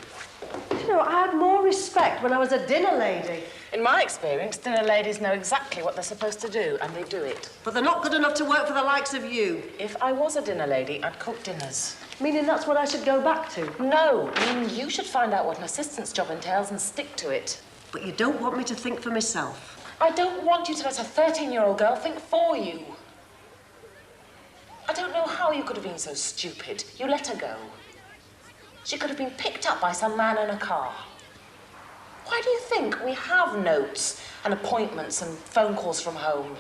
You know, I had more respect when I was a dinner lady. In my experience, dinner ladies know exactly what they're supposed to do, and they do it. But they're not good enough to work for the likes of you. If I was a dinner lady, I'd cook dinners. Meaning that's what I should go back to? No, meaning you should find out what an assistant's job entails and stick to it. But you don't want me to think for myself. I don't want you to let a 13-year-old girl think for you. I don't know how you could have been so stupid. You let her go. She could have been picked up by some man in a car. Why do you think we have notes and appointments and phone calls from home?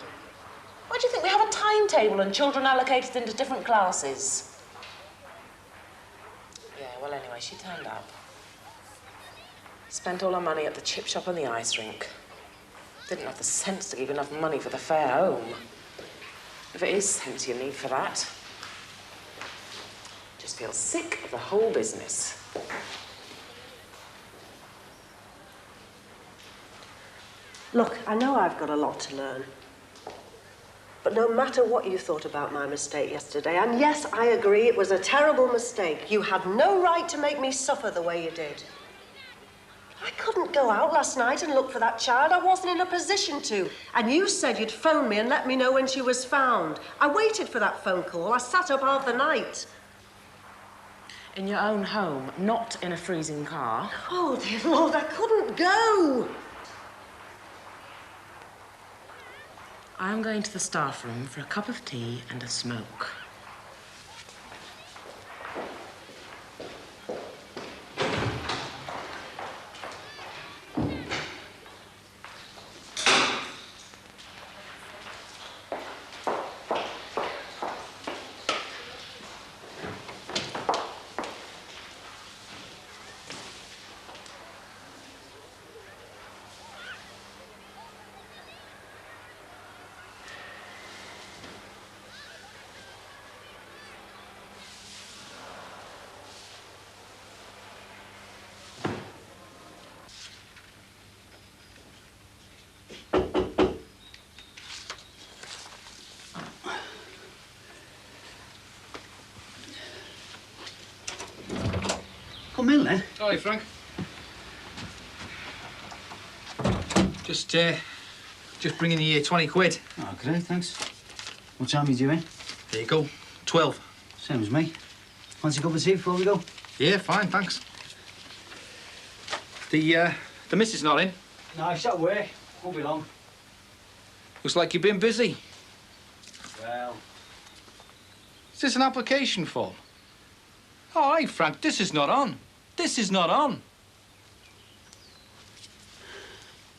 Why do you think we have a timetable and children allocated into different classes? Yeah, well, anyway, she turned up. Spent all her money at the chip shop and the ice rink. Didn't have the sense to give enough money for the fare home. If it is sense you need for that. Just feel sick of the whole business. Look, I know I've got a lot to learn. But no matter what you thought about my mistake yesterday, and yes, I agree, it was a terrible mistake. You had no right to make me suffer the way you did. I couldn't go out last night and look for that child. I wasn't in a position to. And you said you'd phone me and let me know when she was found. I waited for that phone call. I sat up half the night. In your own home, not in a freezing car. Oh, dear Lord, I couldn't go. I'm going to the staff room for a cup of tea and a smoke. Come in, then. Hi, Frank. Just bringing you your 20 quid. Oh, great, thanks. What time are you doing? There you go. 12. Same as me. Fancy a cup of tea before we go? Yeah, fine, thanks. The missus not in? No, she's at work. Won't be long. Looks like you've been busy. Well... Is this an application form? Oh, hey, Frank, this is not on. This is not on.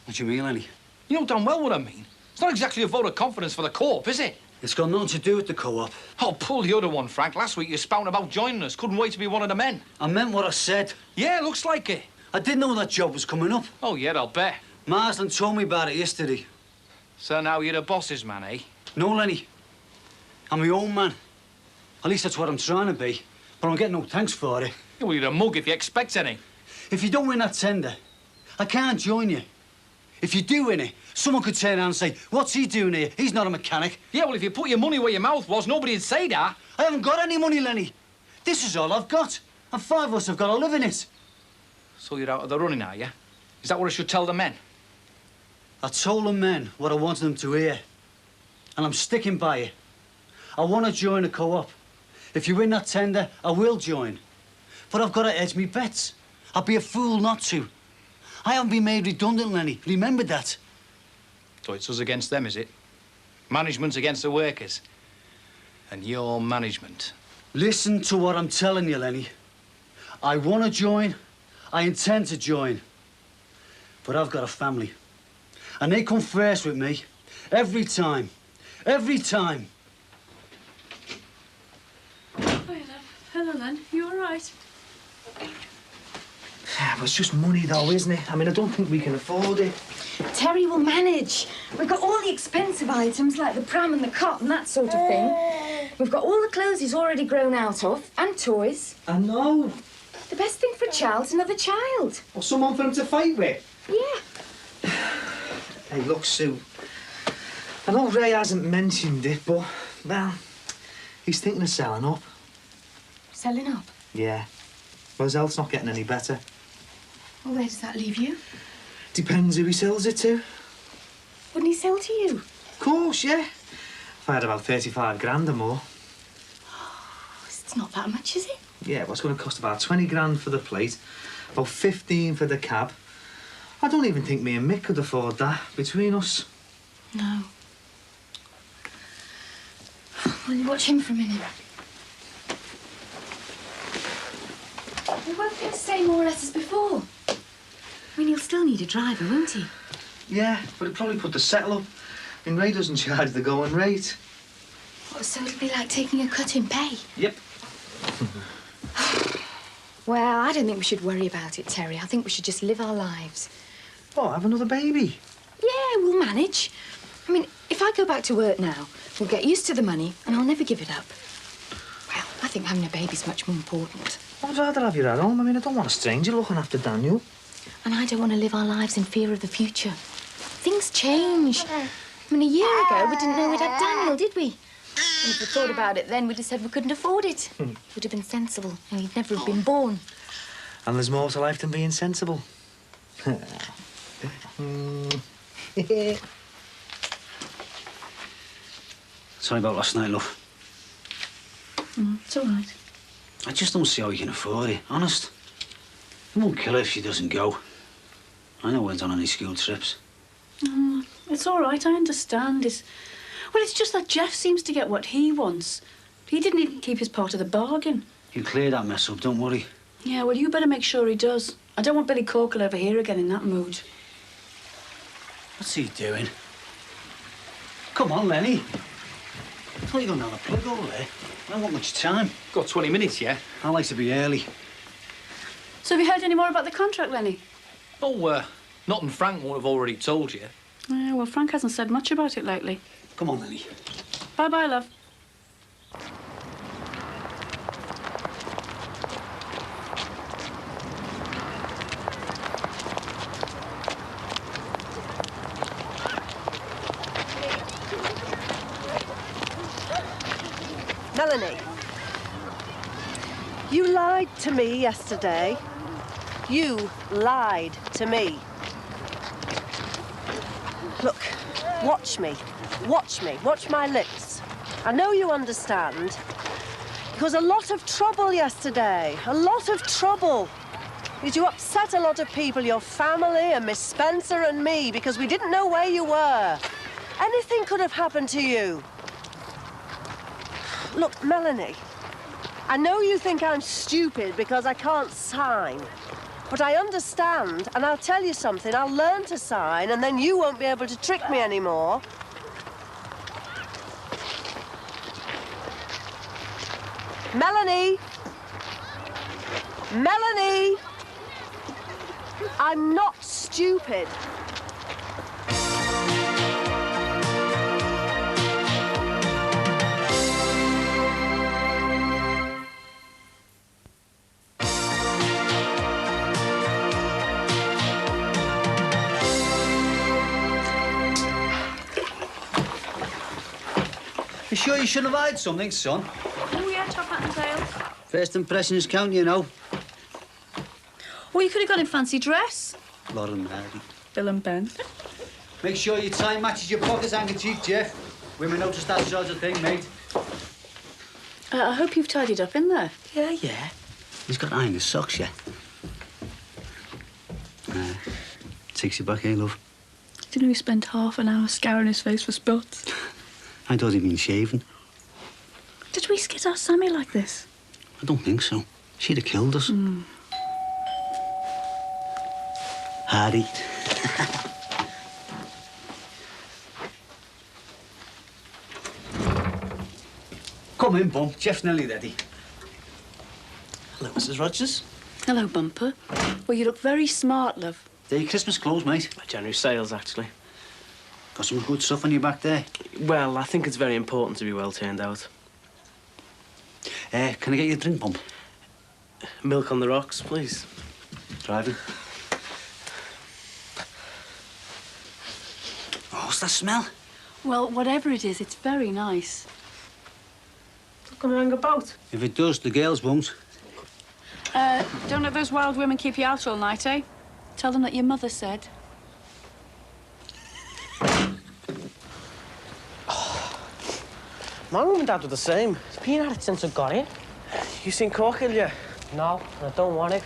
What do you mean, Lenny? You know damn well what I mean. It's not exactly a vote of confidence for the co-op, is it? It's got nothing to do with the co-op. Oh, pull the other one, Frank. Last week you spouting about joining us. Couldn't wait to be one of the men. I meant what I said. Yeah, looks like it. I didn't know that job was coming up. Oh, yeah, I'll bet. Marsden told me about it yesterday. So now you're the boss's man, eh? No, Lenny. I'm my own man. At least that's what I'm trying to be. But I'm getting no thanks for it. Yeah, well, you're a mug if you expect any. If you don't win that tender, I can't join you. If you do win it, someone could turn around and say, what's he doing here? He's not a mechanic. Yeah, well, if you put your money where your mouth was, nobody'd say that. I haven't got any money, Lenny. This is all I've got. And 5 of us have got to live in it. So you're out of the running, are you? Is that what I should tell the men? I told the men what I wanted them to hear. And I'm sticking by it. I want to join a co-op. If you win that tender, I will join. But I've got to edge me bets. I'd be a fool not to. I haven't been made redundant, Lenny. Remember that. So it's us against them, is it? Management's against the workers. And your management. Listen to what I'm telling you, Lenny. I want to join. I intend to join. But I've got a family. And they come first with me. Every time. Every time. Hello, Len. You all right? Yeah, but it's just money, though, isn't it? I mean, I don't think we can afford it. Terry will manage. We've got all the expensive items like the pram and the cot and that sort of thing. We've got all the clothes he's already grown out of and toys. I know. The best thing for a child's another child. Or someone for him to fight with. Yeah. Hey, look, Sue. I know Ray hasn't mentioned it, but, well, he's thinking of selling up. Selling up? Yeah. Well, his health's not getting any better. Well, where does that leave you? Depends who he sells it to. Wouldn't he sell to you? Of course, yeah. If I had about 35 grand or more. It's not that much, is it? Yeah, well, it's going to cost about 20 grand for the plate, about 15 for the cab. I don't even think me and Mick could afford that, between us. No. Will you watch him for a minute? He won't be the same more or less as before. I mean, he'll still need a driver, won't he? Yeah, but he'll probably put the settle up. I mean, Ray doesn't charge the going rate. What, so it'll be like taking a cut in pay? Yep. Well, I don't think we should worry about it, Terry. I think we should just live our lives. Oh, have another baby? Yeah, we'll manage. I mean, if I go back to work now, we'll get used to the money and I'll never give it up. Well, I think having a baby's much more important. I'd rather have you at home. I mean, I don't want a stranger looking after Daniel. And I don't want to live our lives in fear of the future. Things change. I mean, a year ago, we didn't know we'd had Daniel, did we? And if we thought about it then, we'd have said we couldn't afford it. Would have been sensible, and he'd never have been born. And there's more to life than being sensible. Sorry about last night, love. It's all right. I just don't see how you can afford it, honest. It won't kill her if she doesn't go. I know went on any school trips. It's all right, I understand. Well, it's just that Jeff seems to get what he wants. He didn't even keep his part of the bargain. You clear that mess up, don't worry. Yeah, well, you better make sure he does. I don't want Billy Corkle over here again in that mood. What's he doing? Come on, Lenny. I thought you were going to have a plug over there. I don't want much time. Got 20 minutes, yeah? I like to be early. So have you heard any more about the contract, Lenny? Oh, nothing Frank won't have already told you. Yeah, well, Frank hasn't said much about it lately. Come on, Lenny. Bye-bye, love. Melanie, you lied to me yesterday. You lied to me. Look, watch me. Watch me. Watch my lips. I know you understand. There was a lot of trouble yesterday. A lot of trouble. Because you upset a lot of people, your family and Miss Spencer and me, because we didn't know where you were. Anything could have happened to you. Look, Melanie, I know you think I'm stupid because I can't sign. But I understand, and I'll tell you something. I'll learn to sign, and then you won't be able to trick me anymore. Melanie! Melanie! I'm not stupid. You sure you shouldn't have hid something, son? Oh, yeah, top hat and tails. First impressions count, you know. Oh, you could have got in fancy dress. Lauren Hardy. Bill and Ben. Make sure your tie matches your pocket handkerchief, Jeff. Women notice that sort of thing, mate. I hope you've tidied up in there. Yeah. He's got iron his socks, yeah. Takes you back, eh, love? Didn't we spend half an hour scouring his face for spots? I thought he'd been shaving. Did we skid our Sammy like this? I don't think so. She'd have killed us. Hardy. Come in, Bump. Jeff's nearly ready. Hello, Mrs. Rogers. Hello, Bumper. Well, you look very smart, love. They're your Christmas clothes, mate. January sales, actually. Got some good stuff on your back there. Well, I think it's very important to be well turned out. Can I get you a drink, Bump? Milk on the rocks, please. Driving. Oh, what's that smell? Well, whatever it is, it's very nice. It's not going to hang about. If it does, the girls won't. Don't let those wild women keep you out all night, eh? Tell them that your mother said. My mum and dad were the same. It's been at it since I got here. You seen Cork, yeah? No, I don't want it.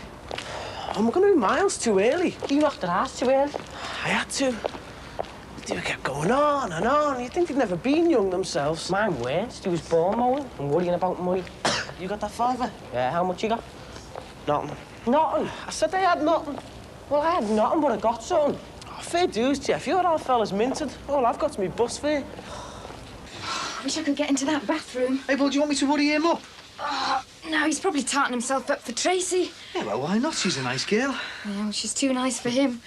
I'm going to be miles too early. You knocked the house too early. I had to. They kept going on and on. You'd think they'd never been young themselves. Mine weren't. They was born mowing and worrying about money. You got that fiver? Yeah, how much you got? Nothing. Nothing? I said I had nothing. Well, I had nothing, but I got something. Oh, fair dues, Jeff. You're all fellas minted. All I've got's me bus fare. I wish I could get into that bathroom. Hey, Bill, do you want me to worry him up? Oh, no, he's probably tarting himself up for Tracy. Yeah, well, why not? She's a nice girl. Yeah, well, she's too nice for him.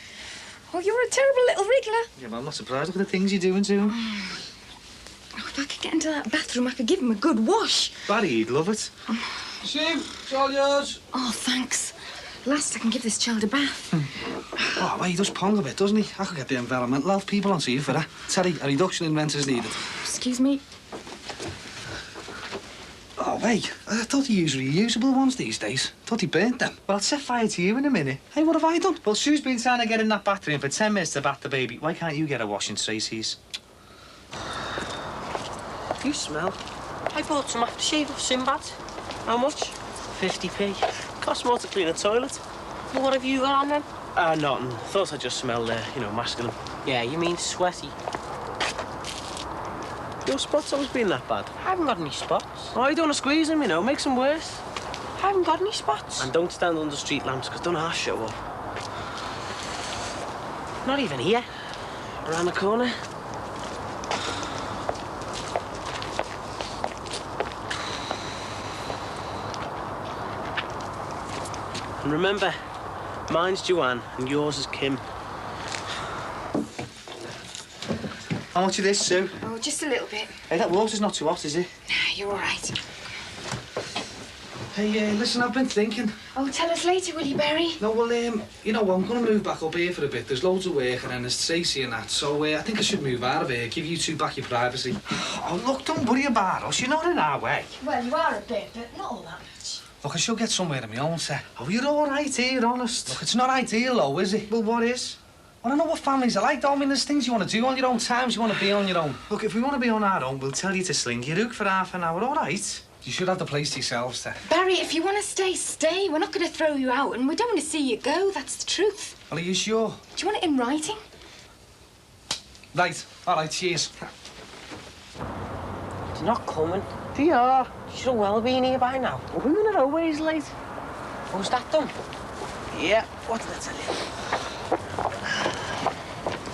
Oh, you're a terrible little wriggler. Yeah, well, I'm not surprised. Look at the things you're doing to him. Oh, if I could get into that bathroom, I could give him a good wash. Barry, he'd love it. Sue, it's all yours. Oh, thanks. At last I can give this child a bath. Oh, well, he does pong a bit, doesn't he? I could get the environmental health people onto you for that. Terry, a reduction in rent is needed. Excuse me. Oh, wait. I thought he used reusable ones these days. Thought he burnt them. Well, I'll set fire to you in a minute. Hey, what have I done? Well, Sue's been trying to get in that bathroom for 10 minutes to bath the baby. Why can't you get a wash in Tracy's? You smell. I bought some aftershave off Sinbad. How much? 50p. Costs more to clean a toilet. Well, what have you got on then? Nothing. Thought I just smelled, masculine. Yeah, you mean sweaty. Your spots always been that bad? I haven't got any spots. Oh, you don't want to squeeze them, makes them worse. I haven't got any spots. And don't stand under street lamps, because don't I show up. Not even here. Around the corner. And remember, mine's Joanne and yours is Kim. How much of this, Sue? Oh, just a little bit. Hey, that water's not too hot, is it? You're all right. Hey, listen, I've been thinking. Oh, tell us later, will you, Barry? No, well, you know, I'm going to move back up here for a bit. There's loads of work and then there's Tracy and that. So I think I should move out of here, give you two back your privacy. Oh, look, don't worry about us. You're not in our way. Well, you are a bit, but not all that much. Look, I should get somewhere of my own, sir. Oh, you're all right here, honest. Look, it's not ideal, though, is it? Well, what is? Well, I know what families are like, though. I mean, there's things you want to do on your own, times you want to be on your own. Look, if we want to be on our own, we'll tell you to sling your hook for half an hour, all right? You should have the place to yourselves, sir. Barry, if you want to stay, stay. We're not going to throw you out, and we don't want to see you go. That's the truth. Well, are you sure? Do you want it in writing? Right. All right, cheers. He's not coming. They are. You should have well been here by now. Women are always late. Who's that done? Yeah, what did I tell you?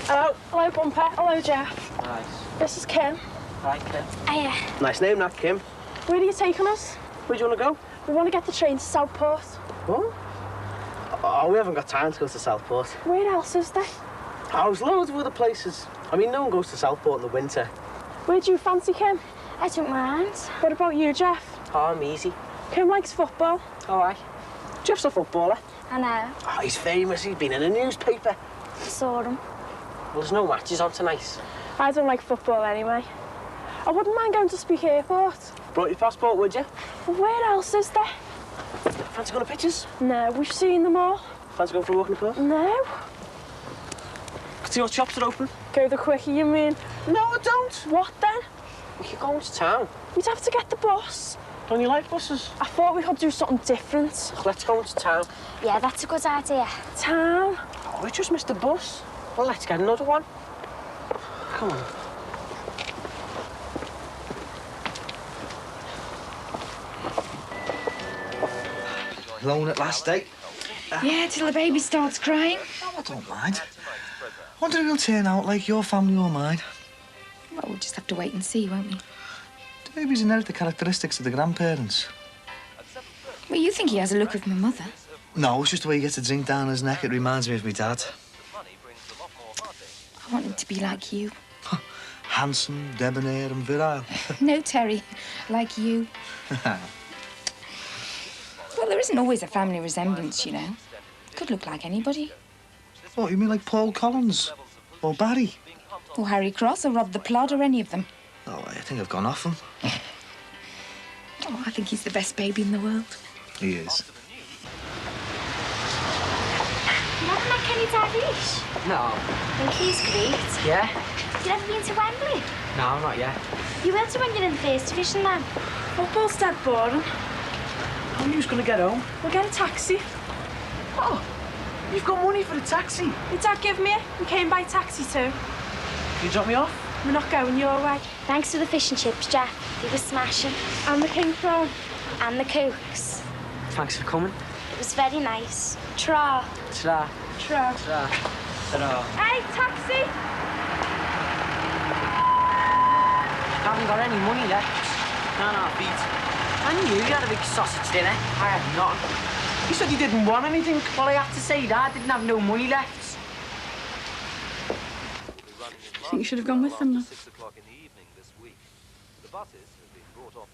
Hello. Hello, Bumper. Hello, Jeff. Nice. This is Kim. Hi, Kim. Hiya. Nice name, that, Kim. Where are you taking us? Where do you want to go? We want to get the train to Southport. What? Oh, we haven't got time to go to Southport. Where else is there? Oh, there's loads of other places. I mean, no one goes to Southport in the winter. Where do you fancy, Kim? I don't mind. What about you, Jeff? Oh, I'm easy. Kim likes football. All right. Jeff's a footballer. I know. Oh, he's famous. He's been in a newspaper. I saw him. Well, there's no matches on tonight. I don't like football anyway. I wouldn't mind going to Speak Airport. Brought your passport, would you? Where else is there? Fancy going to pictures? No, we've seen them all. Fancy going for a walk in the park? No. See what shops are open? Go the quicker, you mean? No, I don't. What then? We could go into town. We'd have to get the bus. Don't you like buses? I thought we could do something different. Let's go into town. Yeah, that's a good idea. Town? Oh, we just missed the bus. Well, let's get another one. Come on. Alone at last, eh? Yeah, till the baby starts crying. I don't mind. I wonder if he'll turn out like your family or mine. Well, we'll just have to wait and see, won't we? The babies inherit the characteristics of the grandparents. Well, you think he has a look of my mother. No, it's just the way he gets a drink down his neck. It reminds me of my dad. I want him to be like you. Handsome, debonair and virile. No, Terry, like you. Well, there isn't always a family resemblance, you know. Could look like anybody. What, you mean like Paul Collins? Or Barry? Or Harry Cross, or Rob the Plod, or any of them. Oh, I think I've gone off him. Oh, I think he's the best baby in the world. He is. You haven't met Kenny Dalglish? No. I think he's great. Yeah? You ever been to Wembley? No, not yet. You will do when you're in the first division, then. Football's dead boring. How are you going to get home? We'll get a taxi. Oh, you've got money for the taxi. Your dad gave me it. We came by taxi too. Can you drop me off? We're not going your way. Thanks for the fish and chips, Jeff. They were smashing. And the king prawn. And the cokes. Thanks for coming. It was very nice. Tra. Ta-ra. Tra. Ta-ra. Ta-ra. Hey, taxi! I haven't got any money left. No, beat. I knew you had a big sausage dinner. I had none. You said you didn't want anything. Well, I have to say that I didn't have no money left. I think you should have gone with them, though.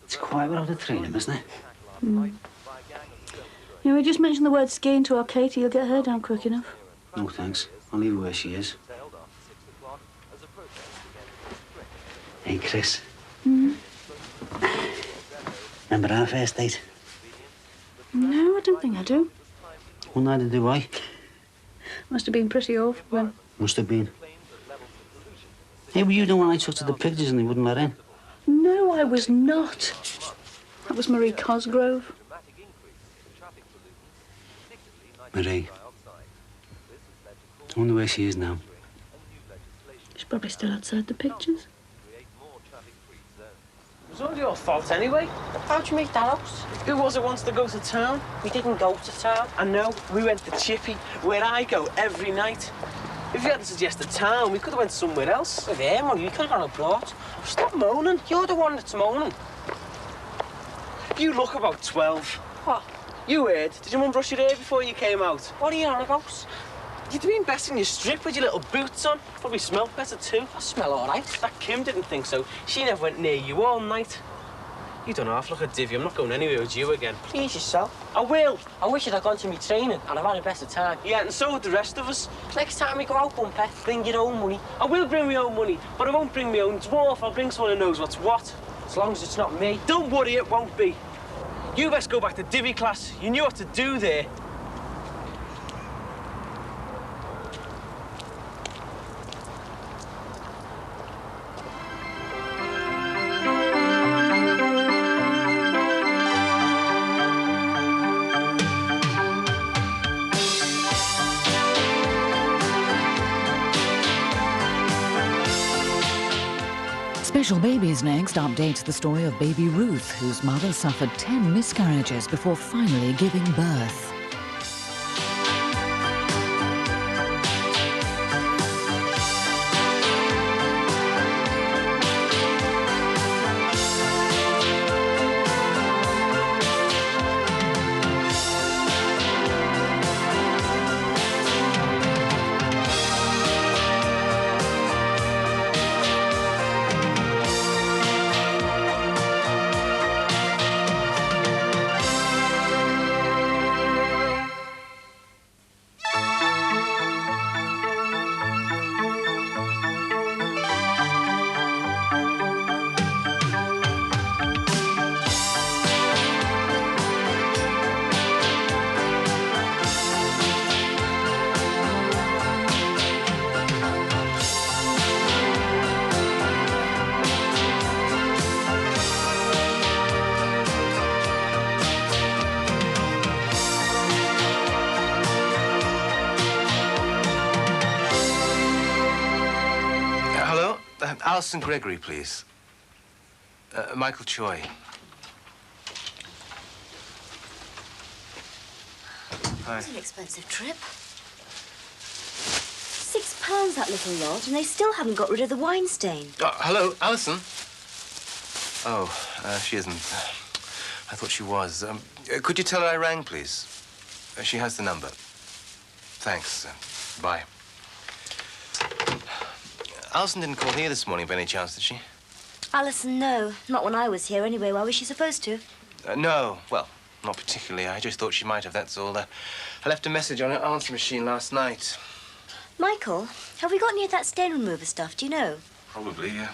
It's quiet without a train, isn't it? Mm. Yeah, we just mentioned the word skiing to our Katie. You'll get her down quick enough. No, thanks. I'll leave her where she is. Hey, Chris. Mm. Remember our first date? No, I don't think I do. Well, neither do I. Must have been pretty awful when... Must have been. Hey, were you the one I took to the pictures and they wouldn't let in? No, I was not. That was Marie Cosgrove. Marie. I wonder where she is now. She's probably still outside the pictures. It was all your fault anyway. How'd you make that out? Who was it wants to go to town? We didn't go to town. I know. We went to Chippy, where I go every night. If you hadn't suggested town, we could have went somewhere else. With him, or you could have gone abroad. Stop moaning. You're the one that's moaning. You look about 12. What? You heard. Did your mum brush your hair before you came out? What are you on about? You'd been best in your strip with your little boots on. Probably smelled better too. I smell all right. That Kim didn't think so. She never went near you all night. You don't half look a divvy. I'm not going anywhere with you again. Please yourself. I will. I wish I'd gone to me training and I've had a better time. Yeah, and so would the rest of us. Next time we go out, Bumper, bring your own money. I will bring my own money, but I won't bring my own dwarf. I'll bring someone who knows what's what. As long as it's not me. Don't worry, it won't be. You best go back to divvy class. You knew what to do there. Special Babies next updates the story of baby Ruth, whose mother suffered 10 miscarriages before finally giving birth. Alison Gregory, please. Michael Choi. Hi. That's an expensive trip. £6, that little lot, and they still haven't got rid of the wine stain. Hello, Alison? Oh, she isn't. I thought she was. Could you tell her I rang, please? She has the number. Thanks. Bye. Alison didn't call here this morning by any chance, did she? Alison, no. Not when I was here anyway. Why was she supposed to? No. Well, not particularly. I just thought she might have, that's all. I left a message on her answer machine last night. Michael, have we got any of that stain remover stuff? Do you know? Probably, yeah.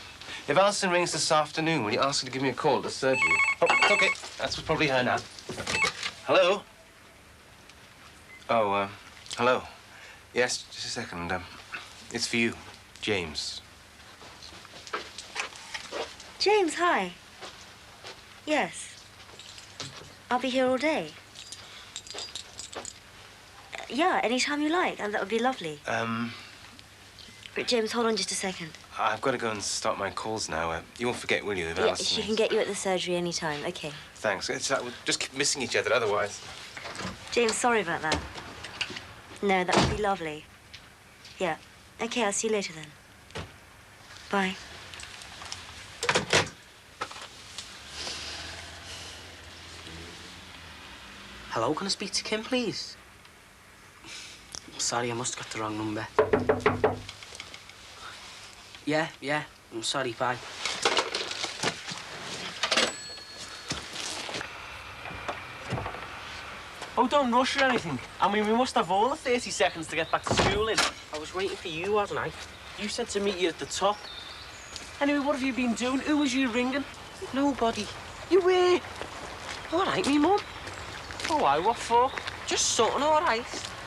If Alison rings this afternoon, will you ask her to give me a call at the surgery? Oh, it's okay. That's probably her now. Hello? Oh, hello. Yes, just a second. It's for you. James. James, hi. Yes. I'll be here all day. Yeah, any time you like, and that would be lovely. But James, hold on just a second. I've got to go and start my calls now. You won't forget, will you, if Yeah, Alison she rings? can get you at the surgery any time. Okay. Thanks. We'll just keep missing each other otherwise. James, sorry about that. No, that would be lovely. Yeah. Okay, I'll see you later then. Bye. Hello, can I speak to Kim, please? Sorry, I must have got the wrong number. Yeah, I'm sorry, bye. Oh, don't rush or anything. I mean, we must have all the 30 seconds to get back to school in. I was waiting for you, wasn't I? You said to meet you at the top. Anyway, what have you been doing? Who was you ringing? Nobody. You were? All right, me mum. Oh, why? What for? Just something, all right.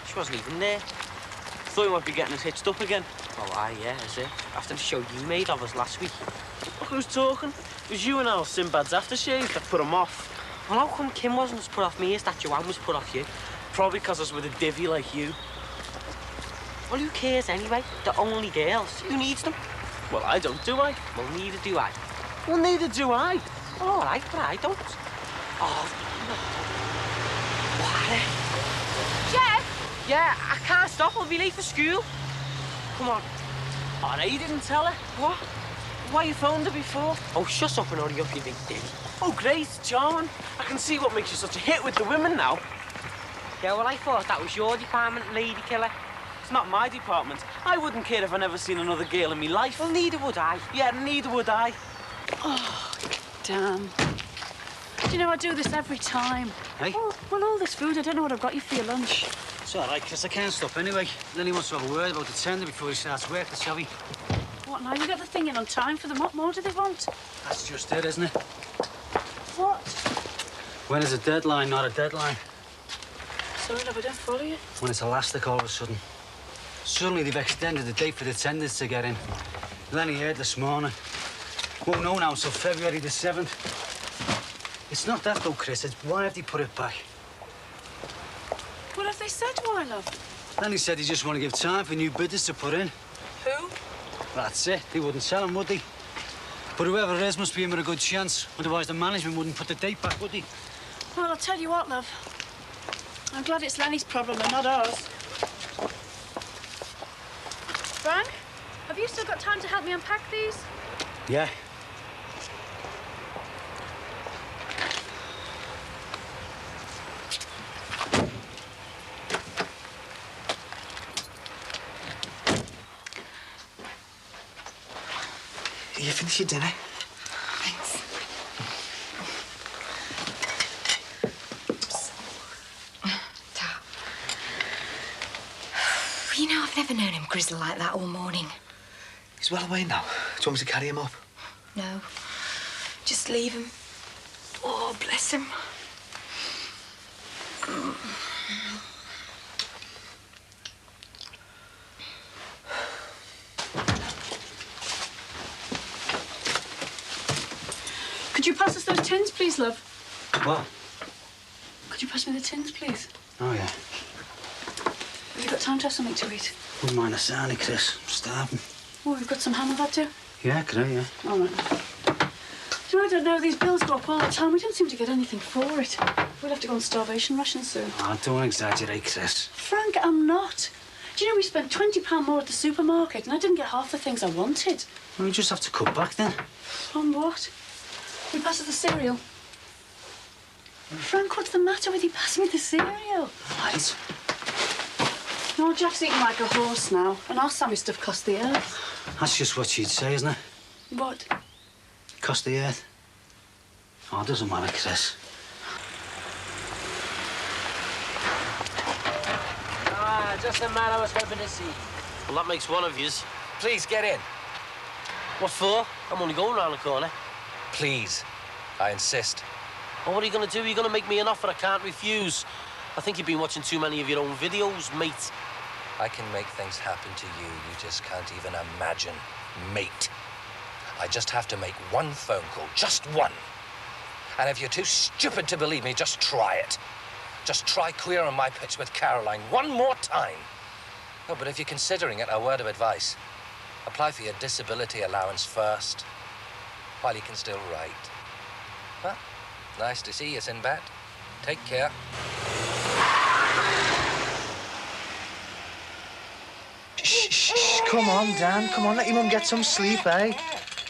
She wasn't even there. Thought you might be getting us hitched up again. Oh, aye, yeah, is it? After the show you made of us last week. Look who's talking. It was you and Al Sinbad's aftershave that put him off. Well, how come Kim wasn't as put off me as that Joanne was put off you? Probably because I was with a divvy like you. Well, who cares anyway? They're only girls. Who needs them? Well, I don't, do I? Well, neither do I. Well, neither do I. Well, all right, but I don't. Oh, no. What? Jeff? Yeah, I can't stop. I'll be late for school. Come on. Oh, no, you didn't tell her. What? Why you phoned her before? Oh, shut up and hurry up, you big dick. Oh, great, charming. I can see what makes you such a hit with the women now. Yeah, well, I thought that was your department, lady killer. It's not my department. I wouldn't care if I never seen another girl in my life. Well, neither would I. Yeah, neither would I. Oh, damn. Do you know, I do this every time. Hey? Well, all this food, I don't know what I've got you for your lunch. It's all right, Chris. I can't stop anyway. Then he wants to have a word about the tender before he starts work, shall we? What, now you got the thing in on time for them? What more do they want? That's just it, isn't it? What? When is a deadline not a deadline? Sorry, love, I don't follow you. When it's elastic all of a sudden. Suddenly they've extended the date for the tenders to get in. Lenny heard this morning. Won't know now until February the 7th. It's not that though, Chris. It's why have they put it back? What have they said, why, love? Lenny said he just want to give time for new bidders to put in. Who? That's it. They wouldn't sell them, would they? But whoever it is must be in with a good chance. Otherwise, the management wouldn't put the date back, would they? Well, I'll tell you what, love. I'm glad it's Lenny's problem and not ours. Frank, have you still got time to help me unpack these? Yeah. You finish your dinner? Thanks. You know, I've never known him grizzle like that all morning. He's well away now. Do you want me to carry him up? No. Just leave him. Oh, bless him. Could you pass us those tins, please, love? What? Could you pass me the tins, please? Oh, yeah. Have you got time to have something to eat? Wouldn't mind a sarnie, Chris. I'm starving. Oh, you've got some ham with that too? Yeah, could I, yeah. All right. Do you know, I don't know, these bills go up all the time. We don't seem to get anything for it. We'll have to go on starvation ration soon. Oh, don't exaggerate, Chris. Frank, I'm not. Do you know we spent £20 more at the supermarket and I didn't get half the things I wanted? Well, you just have to cut back then. On what? We pass us the cereal. Frank, what's the matter with you? Pass me the cereal. Right. No, Jack's eating like a horse now, and our Sammy stuff cost the earth. That's just what she'd say, isn't it? What? Cost the earth. Oh, it doesn't matter, Chris. Ah, just the man I was hoping to see. Well, that makes one of yous. Please, get in. What for? I'm only going round the corner. Please. I insist. Well, what are you going to do? You're going to make me an offer I can't refuse. I think you've been watching too many of your own videos, mate. I can make things happen to you. You just can't even imagine, mate. I just have to make one phone call, just one. And if you're too stupid to believe me, just try it. Just try queering my pitch with Caroline one more time. No, but if you're considering it, a word of advice. Apply for your disability allowance first, while you can still write. Huh? Nice to see you, Sinbad. Take care. Shh, come on, Dan. Come on, let your mum get some sleep, eh?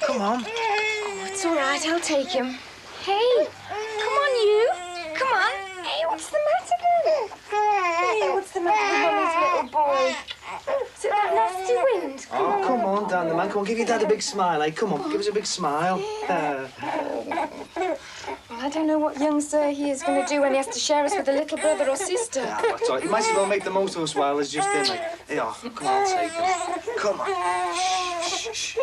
Come on. Oh, it's all right. I'll take him. Hey, come on, you. Come on. Hey, what's the matter then? Hey, what's the matter with Mummy's little boy? Is it that nasty wind? Oh, come on, Dan, the man. Come on, give your dad a big smile, eh? Come on, give us a big smile. Well, I don't know what youngster he is going to do when he has to share us with a little brother or sister. Yeah, that's right. You might as well make the most of us while there's just him, mate. Hey, oh, come on, take him. Come on. Shh.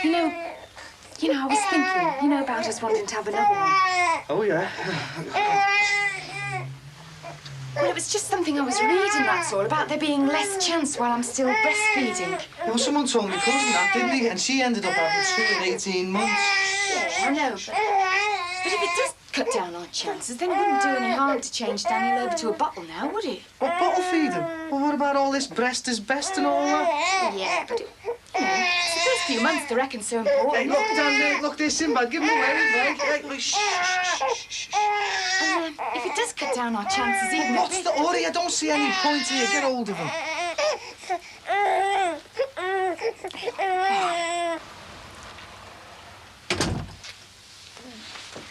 You know, I was thinking, about us wanting to have another one. Oh, yeah? Well, it was just something I was reading, that's all, about there being less chance while I'm still breastfeeding. Well, someone told me cousin that, didn't he? And she ended up having 2 in 18 months. Yeah, I know, but if it does cut down our chances, then it wouldn't do any harm to change Daniel over to a bottle now, would it? What, bottle feed him? Well, what about all this breast is best and all that? Yeah, but it's the first few months they reckon so important. Hey, look, Dan, look, there's Sinbad. Give him a wave, right? Hey, shh. And if it does cut down our chances even... What's the order? I don't see any point here. Get hold of him.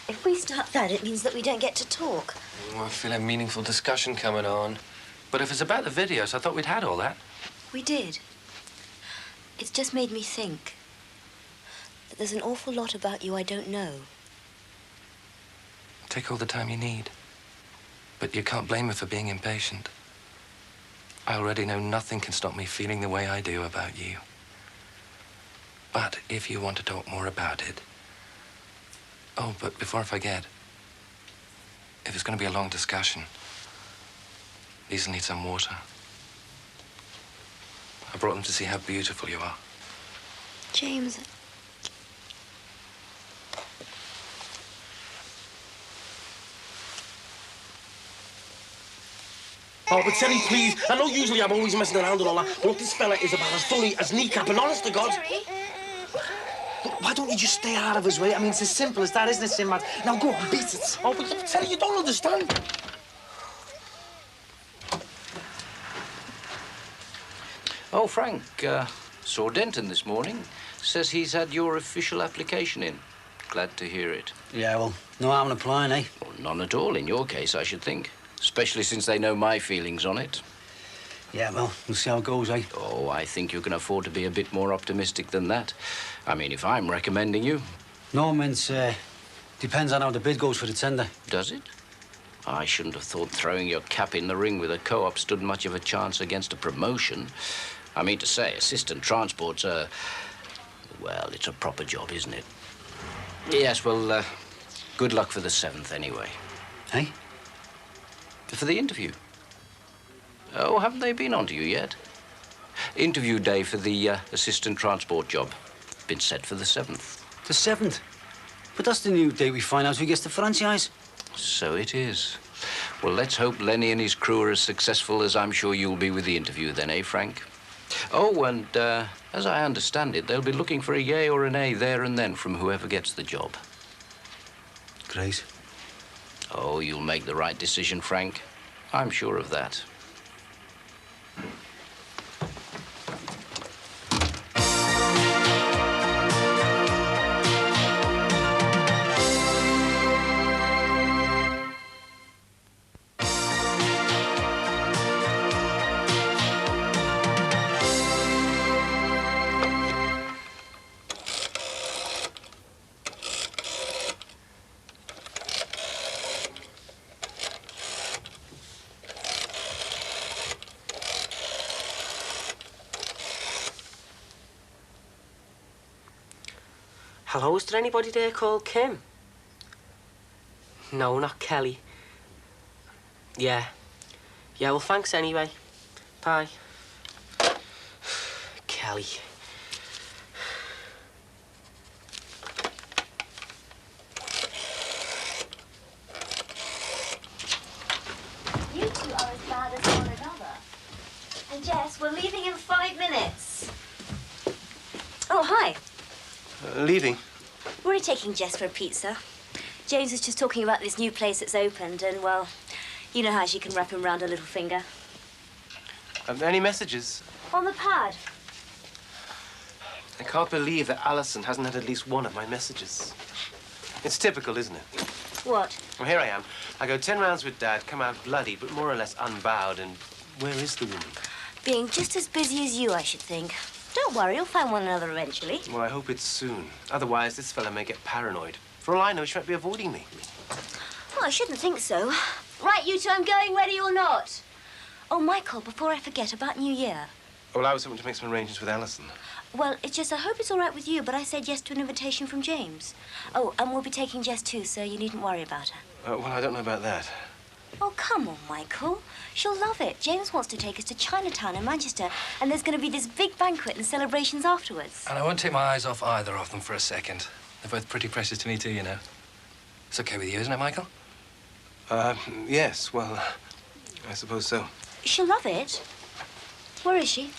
If we start that, it means that we don't get to talk. I feel a meaningful discussion coming on. But if it's about the videos, I thought we'd had all that. We did. It's just made me think that there's an awful lot about you I don't know. Take all the time you need. But you can't blame me for being impatient. I already know nothing can stop me feeling the way I do about you. But if you want to talk more about it... Oh, but before I forget, if it's going to be a long discussion, these will need some water. I brought them to see how beautiful you are. James... Oh, but Terry, please. I know usually I'm always messing around and all that, but look, this fella is about as funny as kneecap, and honest to God... Why don't you just stay out of his way? I mean, it's as simple as that, isn't it, Sinbad? Now go on, beat it. Oh, but Teddy, you don't understand. Oh, Frank, saw Denton this morning. Says he's had your official application in. Glad to hear it. Yeah, well, no harm in applying, eh? Well, none at all in your case, I should think. Especially since they know my feelings on it. Yeah, well, we'll see how it goes, eh? Oh, I think you can afford to be a bit more optimistic than that. I mean, if I'm recommending you. No, means, depends on how the bid goes for the tender. Does it? I shouldn't have thought throwing your cap in the ring with a co-op stood much of a chance against a promotion. I mean to say, assistant transport's well, it's a proper job, isn't it? Yes, well, good luck for the 7th anyway. Eh? For the interview. Oh, haven't they been on to you yet? Interview day for the assistant transport job. Been set for the 7th. The 7th? But that's the new day we find out who gets the franchise. So it is. Well, let's hope Lenny and his crew are as successful as I'm sure you'll be with the interview then, eh, Frank? Oh, and as I understand it, they'll be looking for a yay or an A there and then from whoever gets the job. Great. Oh, you'll make the right decision, Frank. I'm sure of that. Hello, is there anybody there called Kim? No, not Kelly. Yeah. Yeah, well, thanks anyway. Bye. Kelly. You two are as bad as one another. And Jess, we're leaving in 5 minutes. Oh, hi. Leaving? We're taking Jess for a pizza. James was just talking about this new place that's opened, and, well, you know how she can wrap him round her little finger. Any messages? On the pad. I can't believe that Alison hasn't had at least one of my messages. It's typical, isn't it? What? Well, here I am. I go 10 rounds with Dad, come out bloody, but more or less unbowed, and where is the woman? Being just as busy as you, I should think. Don't worry, you'll find one another eventually. Well, I hope it's soon. Otherwise, this fella may get paranoid. For all I know, she might be avoiding me. Well, I shouldn't think so. Right, you two, I'm going, ready or not. Oh, Michael, before I forget, about New Year. Well, I was hoping to make some arrangements with Alison. Well, it's just I hope it's all right with you, but I said yes to an invitation from James. Oh, and we'll be taking Jess too, so you needn't worry about her. Well, I don't know about that. Oh, come on, Michael. She'll love it. James wants to take us to Chinatown in Manchester, and there's going to be this big banquet and celebrations afterwards. And I won't take my eyes off either of them for a second. They're both pretty precious to me too, you know. It's okay with you, isn't it, Michael? Yes, well, I suppose so. She'll love it. Where is she?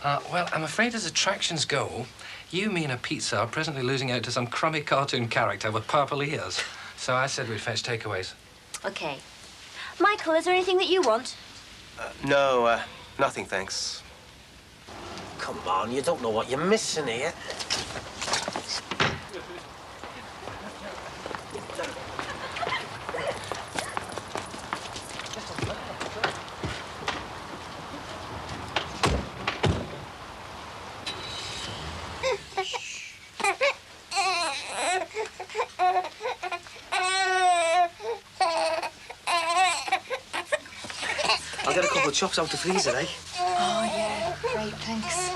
Well, I'm afraid as attractions go, you, me, and a pizza are presently losing out to some crummy cartoon character with purple ears. So I said we'd fetch takeaways. Okay. Michael, is there anything that you want? No, nothing, thanks. Come on, you don't know what you're missing here. I'll get a couple of chops out the freezer, eh? Oh, yeah. Great, thanks.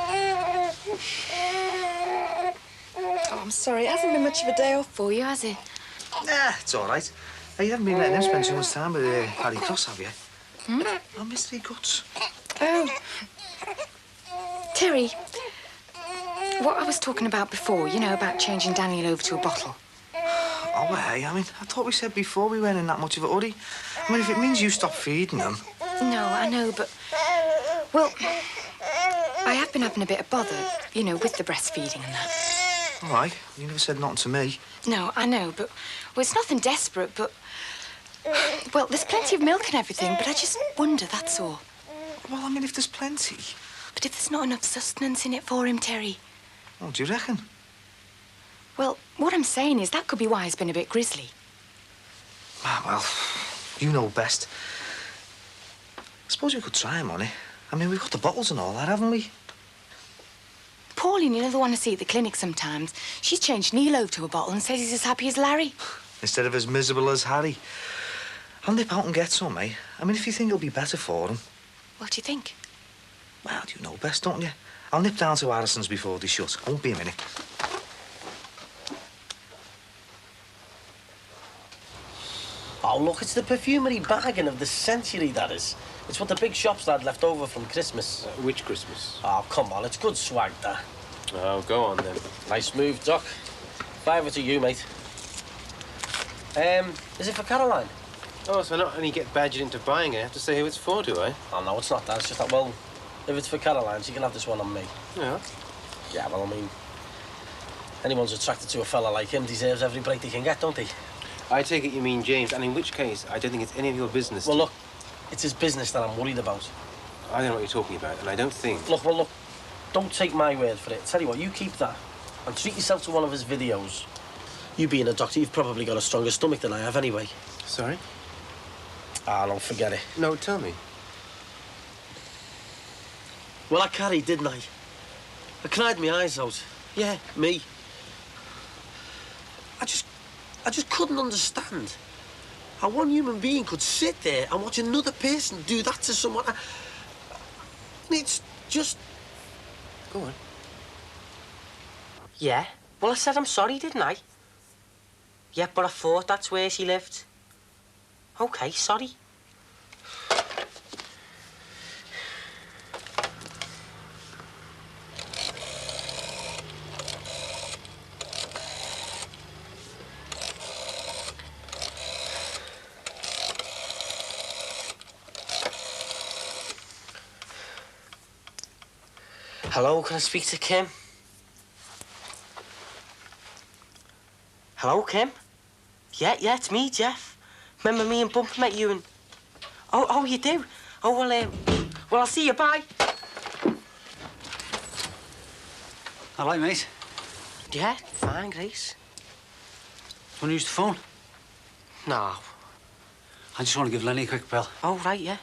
Oh, I'm sorry. It hasn't been much of a day off for you, has it? Nah, it's all right. Hey, you haven't been letting him spend too much time with Harry Cross, have you? Hmm? Oh, Mystery Guts. Oh. Terry, what I was talking about before, you know, about changing Daniel over to a bottle. Oh, well, hey, I mean, I thought we said before we weren't in that much of a hurry. I mean, if it means you stop feeding them... No, I know, but... Well, I have been having a bit of bother, you know, with the breastfeeding and that. Why? You never said nothing to me. No, I know, but... Well, it's nothing desperate, but... Well, there's plenty of milk and everything, but I just wonder, that's all. Well, I mean, if there's plenty. But if there's not enough sustenance in it for him, Terry... What do you reckon? Well, what I'm saying is that could be why he's been a bit grisly. Ah, well, you know best. I suppose we could try him on it. I mean, we've got the bottles and all that, haven't we? Pauline, you know the one I see at the clinic sometimes, she's changed Neil over to a bottle and says he's as happy as Larry. Instead of as miserable as Harry. I'll nip out and get some, eh? I mean, if you think it'll be better for him. What do you think? Well, you know best, don't you? I'll nip down to Harrison's before they shut. I won't be a minute. Oh, look, it's the perfumery bargain of the century, that is. It's what the big shops lad left over from Christmas. Which Christmas? Oh, come on, it's good swag, that. Oh, go on, then. Nice move, Doc. Fiver to you, mate. Is it for Caroline? Oh, so not only get badgered into buying it, I have to say who it's for, do I? Oh, no, it's not that. It's just that, well, if it's for Caroline, she can have this one on me. Yeah? Yeah, well, I mean, anyone's attracted to a fella like him deserves every break they can get, don't they? I take it you mean James, and in which case, I don't think it's any of your business. Well, look, it's his business that I'm worried about. I don't know what you're talking about, and I don't think... Look, don't take my word for it. Tell you what, you keep that and treat yourself to one of his videos. You being a doctor, you've probably got a stronger stomach than I have anyway. Sorry? Ah, no, forget it. No, tell me. Well, I carried, didn't I? I cried my eyes out. Yeah, me. I just couldn't understand how one human being could sit there and watch another person do that to someone. It's just... Go on. Yeah. Well, I said I'm sorry, didn't I? Yeah, but I thought that's where she lived. OK, sorry. Hello, can I speak to Kim? Hello, Kim? Yeah, it's me, Jeff. Remember me and Bump met you and... Oh, you do? Oh, well, I'll see you, bye. All right, mate. Yeah, fine, Grace. Want to use the phone? No. I just want to give Lenny a quick bell. Oh, right, yeah.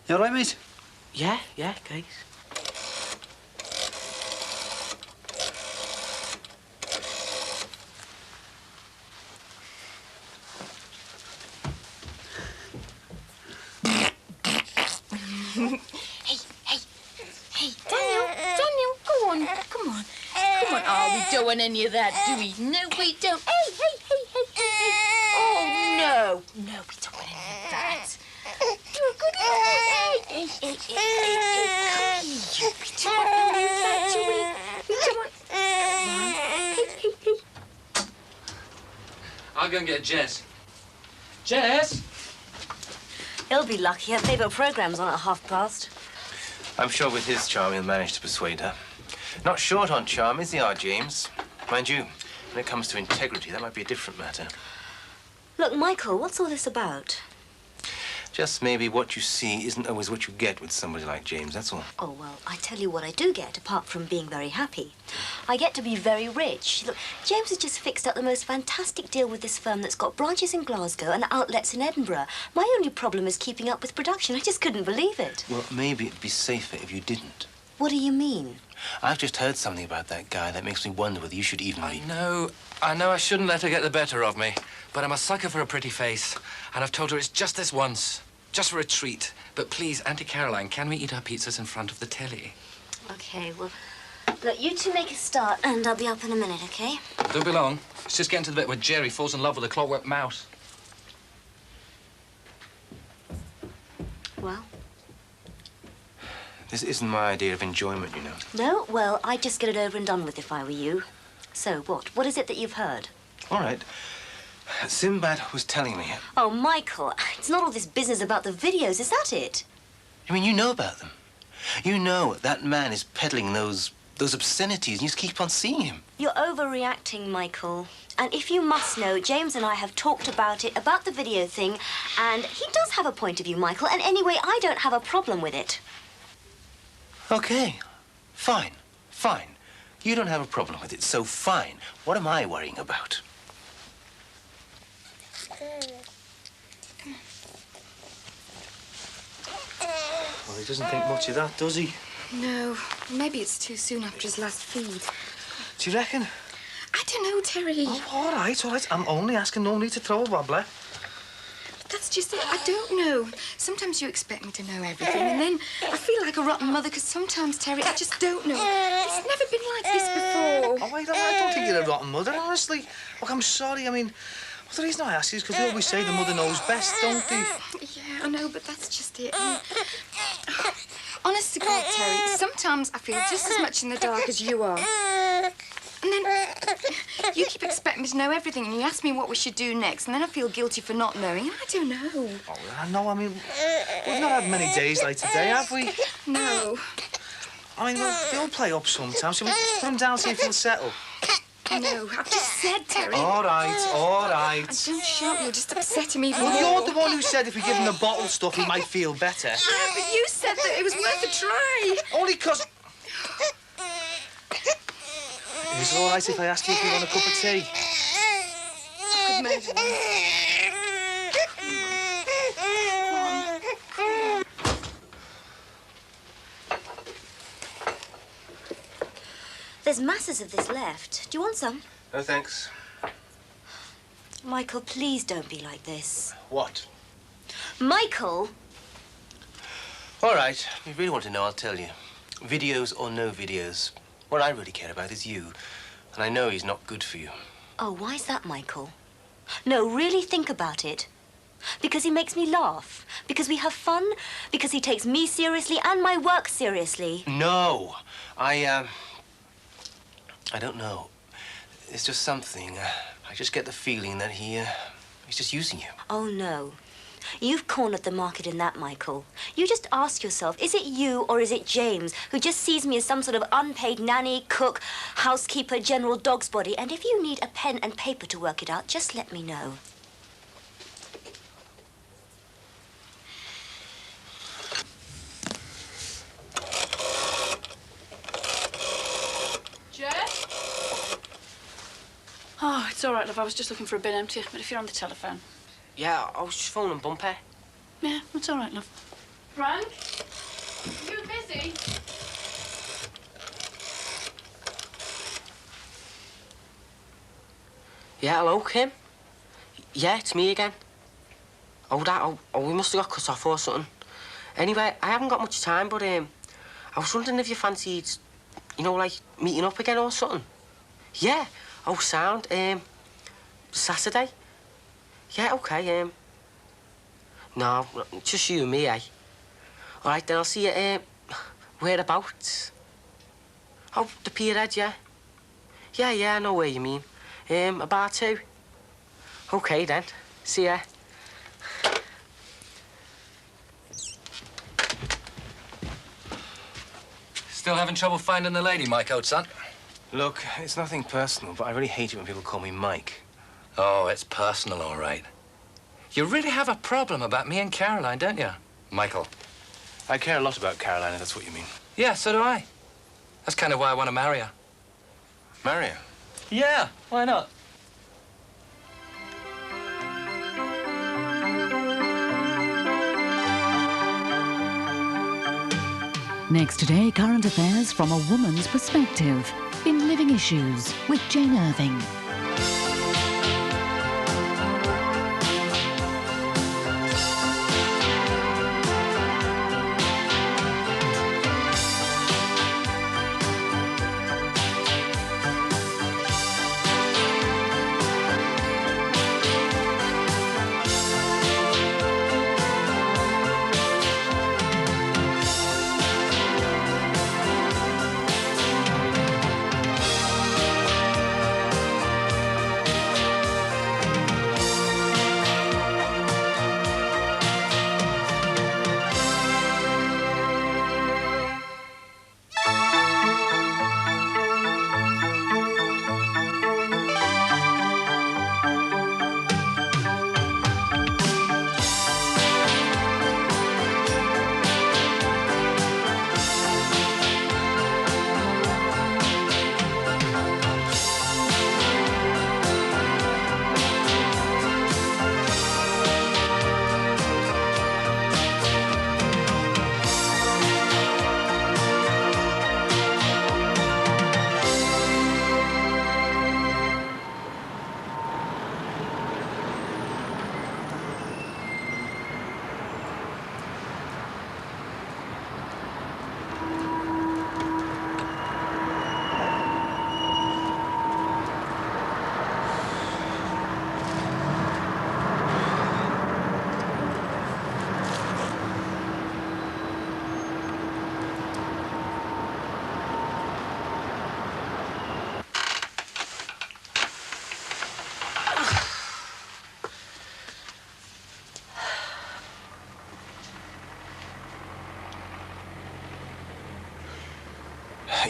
You all right, mate? Yeah, Grace. Hey, Daniel, go on, come on. Come on, are we doing any of that, do we? No, we don't. Hey. Oh, no, we don't want any of that. You're a good boy. Hey, come here. We don't want any of that, do we? We don't want... Hey. I'll go and get Jess. Jess? He'll be lucky. Her favourite programme's on at past. I'm sure with his charm he'll manage to persuade her. Not short on charm, is he, our James? Mind you, when it comes to integrity, that might be a different matter. Look, Michael, what's all this about? Just maybe what you see isn't always what you get with somebody like James, that's all. Oh, well, I tell you what I do get, apart from being very happy. I get to be very rich. Look, James has just fixed up the most fantastic deal with this firm that's got branches in Glasgow and outlets in Edinburgh. My only problem is keeping up with production. I just couldn't believe it. Well, maybe it'd be safer if you didn't. What do you mean? I've just heard something about that guy that makes me wonder whether you should even I know I shouldn't let her get the better of me, but I'm a sucker for a pretty face, and I've told her it's just this once. Just for a treat. But please, Auntie Caroline, can we eat our pizzas in front of the telly? OK, well, look, you two make a start, and I'll be up in a minute, OK? Don't be long. It's just getting to the bit where Jerry falls in love with a clockwork mouse. Well? This isn't my idea of enjoyment, you know. No? Well, I'd just get it over and done with if I were you. So, what? What is it that you've heard? All right. Sinbad was telling me. Oh, Michael, it's not all this business about the videos, is that it? I mean, you know about them. You know that man is peddling those obscenities, and you just keep on seeing him. You're overreacting, Michael. And if you must know, James and I have talked about it, about the video thing, and he does have a point of view, Michael, and anyway, I don't have a problem with it. Okay, fine, fine. You don't have a problem with it, so fine. What am I worrying about? Well, he doesn't think much of that, does he? No, maybe it's too soon after his last feed. Do you reckon? I don't know, Terry. Oh, all right, all right. I'm only asking, no need to throw a wobbler. That's just it. I don't know. Sometimes you expect me to know everything, and then I feel like a rotten mother, because sometimes, Terry, I just don't know. It's never been like this before. Oh, wait, I don't think you're a rotten mother, honestly. Look, I'm sorry. I mean, well, the reason I ask you is because they always say the mother knows best, don't they? Yeah, I know, but that's just it. Honest to God, Terry, sometimes I feel just as much in the dark as you are. And then you keep expecting me to know everything, and you ask me what we should do next, and then I feel guilty for not knowing, and I don't know. Oh, I know. I mean, we've not had many days like today, have we? No. I mean, they all play up sometimes. So we just put them down, see if he'll settle. No, I've just said, Terry. All right, all right. Don't shout, you're just upsetting me even Well, more. you're the one who said if we give him the bottle stuff, he might feel better. Yeah, but you said that it was worth a try. Only 'cause... Is it all right if I ask you if you want a cup of tea? Good measure. There's masses of this left. Do you want some? No, thanks. Michael, please don't be like this. What? Michael! All right, if you really want to know, I'll tell you. Videos or no videos, what I really care about is you. And I know he's not good for you. Oh, why is that, Michael? No, really think about it. Because he makes me laugh. Because we have fun. Because he takes me seriously and my work seriously. No, I don't know. It's just something. I just get the feeling that he's just using you. Oh, no. You've cornered the market in that, Michael. You just ask yourself, is it you or is it James who just sees me as some sort of unpaid nanny, cook, housekeeper, general dog's body? And if you need a pen and paper to work it out, just let me know. Oh, it's all right, love. I was just looking for a bin empty, but if you're on the telephone. Yeah, I was just phoning Bumpy. Yeah, it's all right, love. Frank? You busy? Yeah, hello, Kim? Yeah, it's me again. Oh, we must have got cut off or something. Anyway, I haven't got much time, but I was wondering if you fancied, you know, like, meeting up again or something. Yeah. Oh, sound. Saturday? Yeah, OK, No, just you and me, eh? All right, then I'll see you, whereabouts? Oh, the Pierhead, yeah? Yeah, I know where you mean. About 2. OK, then. See ya. Still having trouble finding the lady, Mike, old son? Look, it's nothing personal, but I really hate it when people call me Mike. Oh, it's personal, all right. You really have a problem about me and Caroline, don't you, Michael? I care a lot about Caroline, if that's what you mean. Yeah, so do I. That's kind of why I want to marry her. Marry her? Yeah, why not? Next today, current affairs from a woman's perspective in Living Issues with Jane Irving.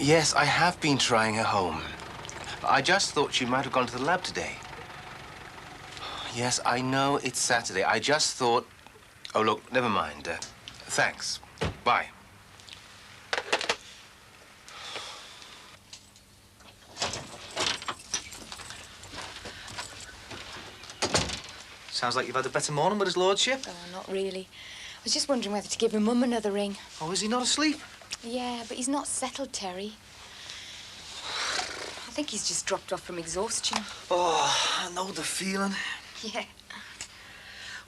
Yes, I have been trying her home. I just thought she might have gone to the lab today. Yes, I know it's Saturday. I just thought... Oh, look, never mind. Thanks. Bye. Sounds like you've had a better morning with his lordship. Oh, not really. I was just wondering whether to give him Mum another ring. Oh, is he not asleep? Yeah, but he's not settled, Terry. I think he's just dropped off from exhaustion. Oh, I know the feeling. Yeah.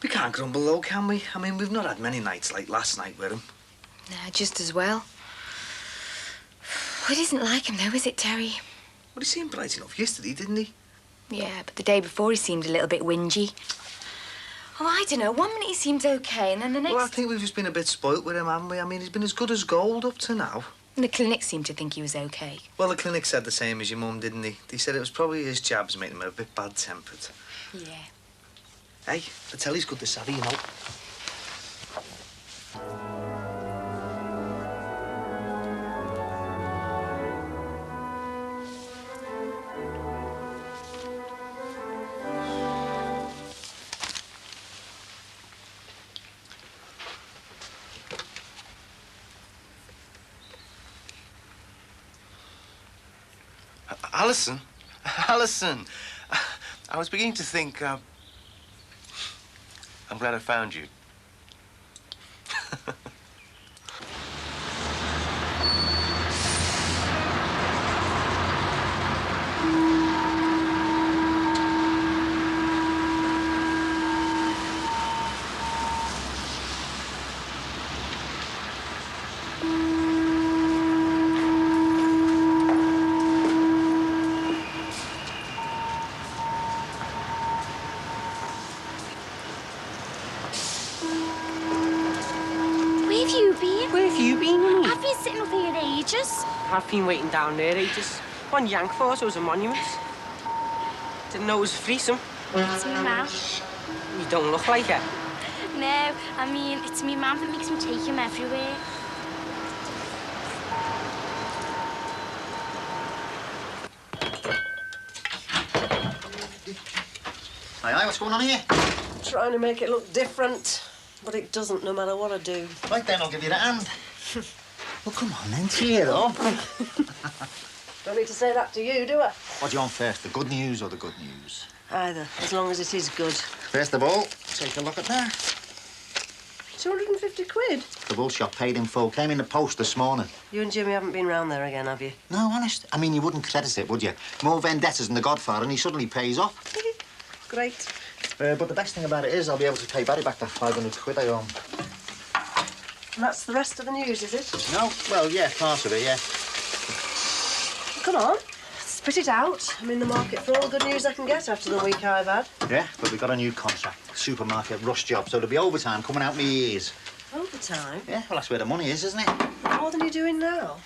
We can't grumble, though, can we? I mean, we've not had many nights like last night with him. Nah, just as well. It isn't like him, though, is it, Terry? Well, he seemed bright enough yesterday, didn't he? Yeah, but the day before he seemed a little bit whingy. Oh, I don't know. 1 minute he seems OK, and then the next... Well, I think we've just been a bit spoilt with him, haven't we? I mean, he's been as good as gold up to now. And the clinic seemed to think he was OK. Well, the clinic said the same as your mum, didn't they? They said it was probably his jabs making him a bit bad-tempered. Yeah. Hey, I tell he's good to savvy, you know. Alison? Alison! I was beginning to think, I'm glad I found you. I've been waiting down there ages. One yank for us, it was a monument. Didn't know it was threesome. It's me mum. You don't look like her. No, I mean, it's me mum that makes me take him everywhere. Aye, what's going on here? Trying to make it look different, but it doesn't, no matter what I do. Right then, I'll give you the hand. Well, come on then, cheer up. Don't need to say that to you, do I? What do you want first, the good news or the good news? Either, as long as it is good. First of all, take a look at that. 250 quid? The wool shop paid in full. Came in the post this morning. You and Jimmy haven't been round there again, have you? No, honest. I mean, you wouldn't credit it, would you? More vendettas than the Godfather, and he suddenly pays off. Great. But the best thing about it is I'll be able to pay Barry back that 500 quid I owe him. And that's the rest of the news, is it? No? Well, yeah, part of it, yeah. Come on, spit it out. I'm in the market for all the good news I can get after the week I've had. Yeah, but we got a new contract. Supermarket rush job, so there'll be overtime coming out my ears. Overtime? Yeah, well, that's where the money is, isn't it? More than you're doing now.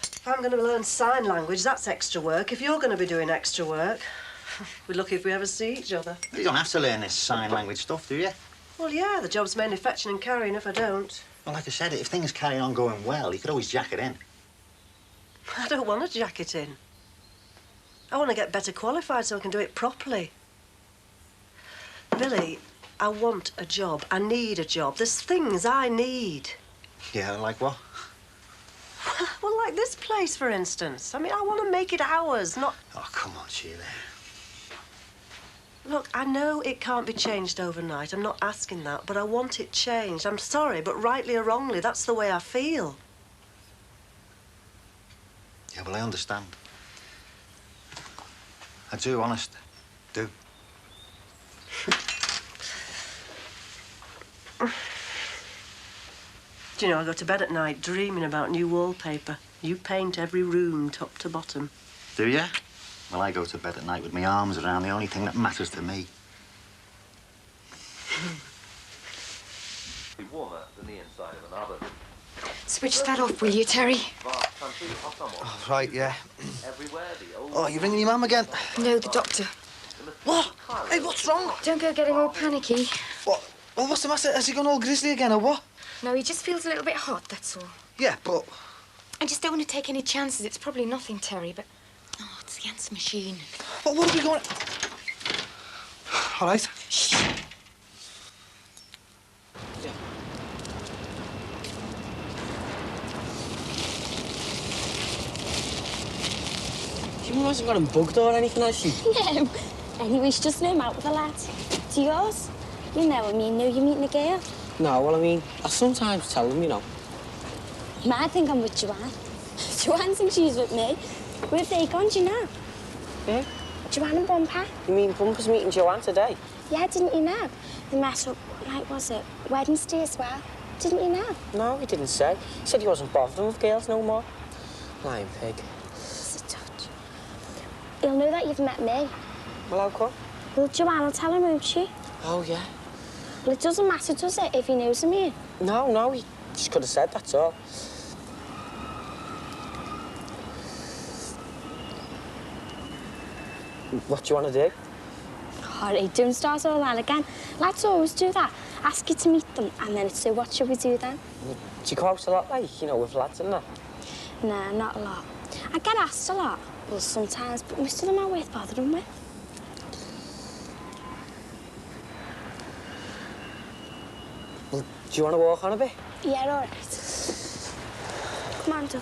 If I'm going to learn sign language, that's extra work. If you're going to be doing extra work, we're lucky if we ever see each other. You don't have to learn this sign language stuff, do you? Well, yeah, the job's mainly fetching and carrying if I don't. Well, like I said, if things carry on going well, you could always jack it in. I don't want to jack it in. I want to get better qualified so I can do it properly. Billy, I want a job. I need a job. There's things I need. Yeah, like what? Well, like this place, for instance. I mean, I want to make it ours, not... Oh, come on, Sheila. Look, I know it can't be changed overnight. I'm not asking that, but I want it changed. I'm sorry, but rightly or wrongly, that's the way I feel. Yeah, well, I understand. I do, honest. Do. Do you know, I go to bed at night dreaming about new wallpaper. You paint every room top to bottom. Do you? Well, I go to bed at night with my arms around the only thing that matters to me. Be warmer than the inside of an oven. Switch that off, will you, Terry? Oh, right, yeah. Everywhere the old... Oh, you ringing your mum again? No, the doctor. What? Hey, what's wrong? Don't go getting all panicky. What? Well, what's the matter? Has he gone all grizzly again, or what? No, he just feels a little bit hot, that's all. Yeah, but... I just don't want to take any chances. It's probably nothing, Terry, but... Oh, it's the answer machine. What are we going... All right. Shh. She hasn't got him bugged or anything, has she? No. Anyway, she's just known out with a lad. To yours? You know him, you know you're meeting a girl. No, well, I mean, I sometimes tell them, you know. I think I'm with Joanne. Joanne thinks she's with me. Where have they gone, do you know? Yeah? Joanne and Bumper. You mean Bumper's meeting Joanne today? Yeah, didn't you know? They met up, like, was it Wednesday as well? Didn't you know? No, he didn't say. He said he wasn't bothering with girls no more. Lying pig. It's a touch. He'll know that you've met me. Well, how come? Well, Joanne will tell him, won't she? Oh, yeah. Well, it doesn't matter, does it, if he knows me? No, he just could have said, that's all. What do you want to do? All right, don't start all that again. Lads always do that. Ask you to meet them, and then it's so what should we do then? Do you go out a lot, like, you know, with lads and that? No, not a lot. I get asked a lot, well, sometimes, but most of them are worth bothering with. Well, do you want to walk on a bit? Yeah, all right. Come on, Dutch.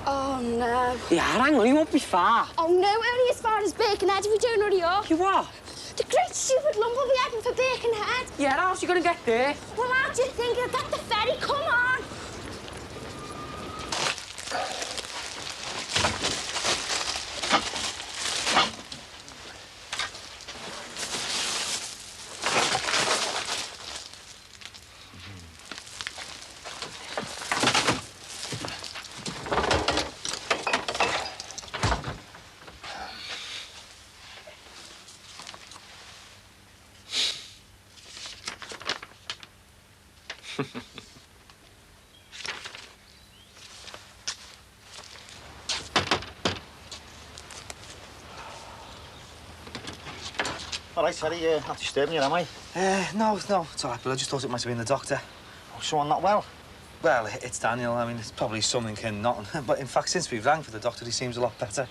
Oh, no. Yeah, hang on, he won't be far. Oh, no, only as far as Birkenhead if we don't hurry up. You what? The great stupid lump will be heading for Birkenhead. Yeah, how's you going to get there? Well, how do you think he'll get the ferry? Come on. All right, Terry, not disturbing you, am I? No, it's all right, but I just thought it might have been the doctor. Oh, someone not well? Well, it's Daniel. I mean, it's probably something in nothing. But in fact, since we've rang for the doctor, he seems a lot better.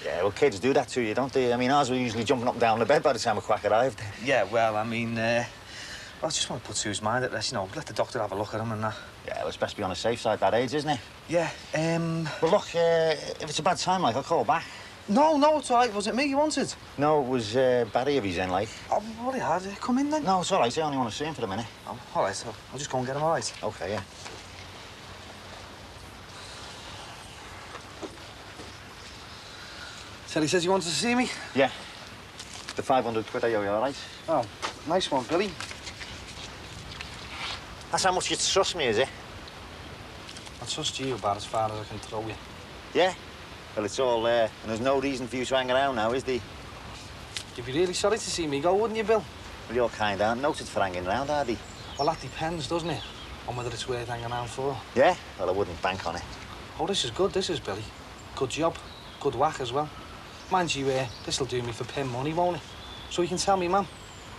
Yeah, well, kids do that to you, don't they? I mean, ours were usually jumping up and down the bed by the time a quack arrived. Yeah, well, I mean, I just want to put Sue's mind at rest, you know, let the doctor have a look at him and that. Yeah, well, it's best to be on the safe side that age, isn't it? Yeah, Well, look, if it's a bad time, like, I'll call back. No, it's all right. Was it me you wanted? No, it was Barry if he's in, like. Oh, well, he had. Come in, then. No, it's all right. I only want to see him for a minute. Oh, all right, so I'll just go and get him, all right? OK, yeah. Terry says he wants to see me? Yeah. The 500 quid I owe you, all right? Oh, nice one, Billy. That's how much you trust me, is it? I trust you about as far as I can throw you. Yeah? Well, it's all there, and there's no reason for you to hang around now, is there? You'd be really sorry to see me go, wouldn't you, Bill? Well, your kind aren't noted for hanging around, are they? Well, that depends, doesn't it? On whether it's worth hanging around for. Yeah? Well, I wouldn't bank on it. Oh, this is good, this is, Billy. Good job. Good whack as well. Mind you, this'll do me for pin money, won't it? So you can tell me, Mum.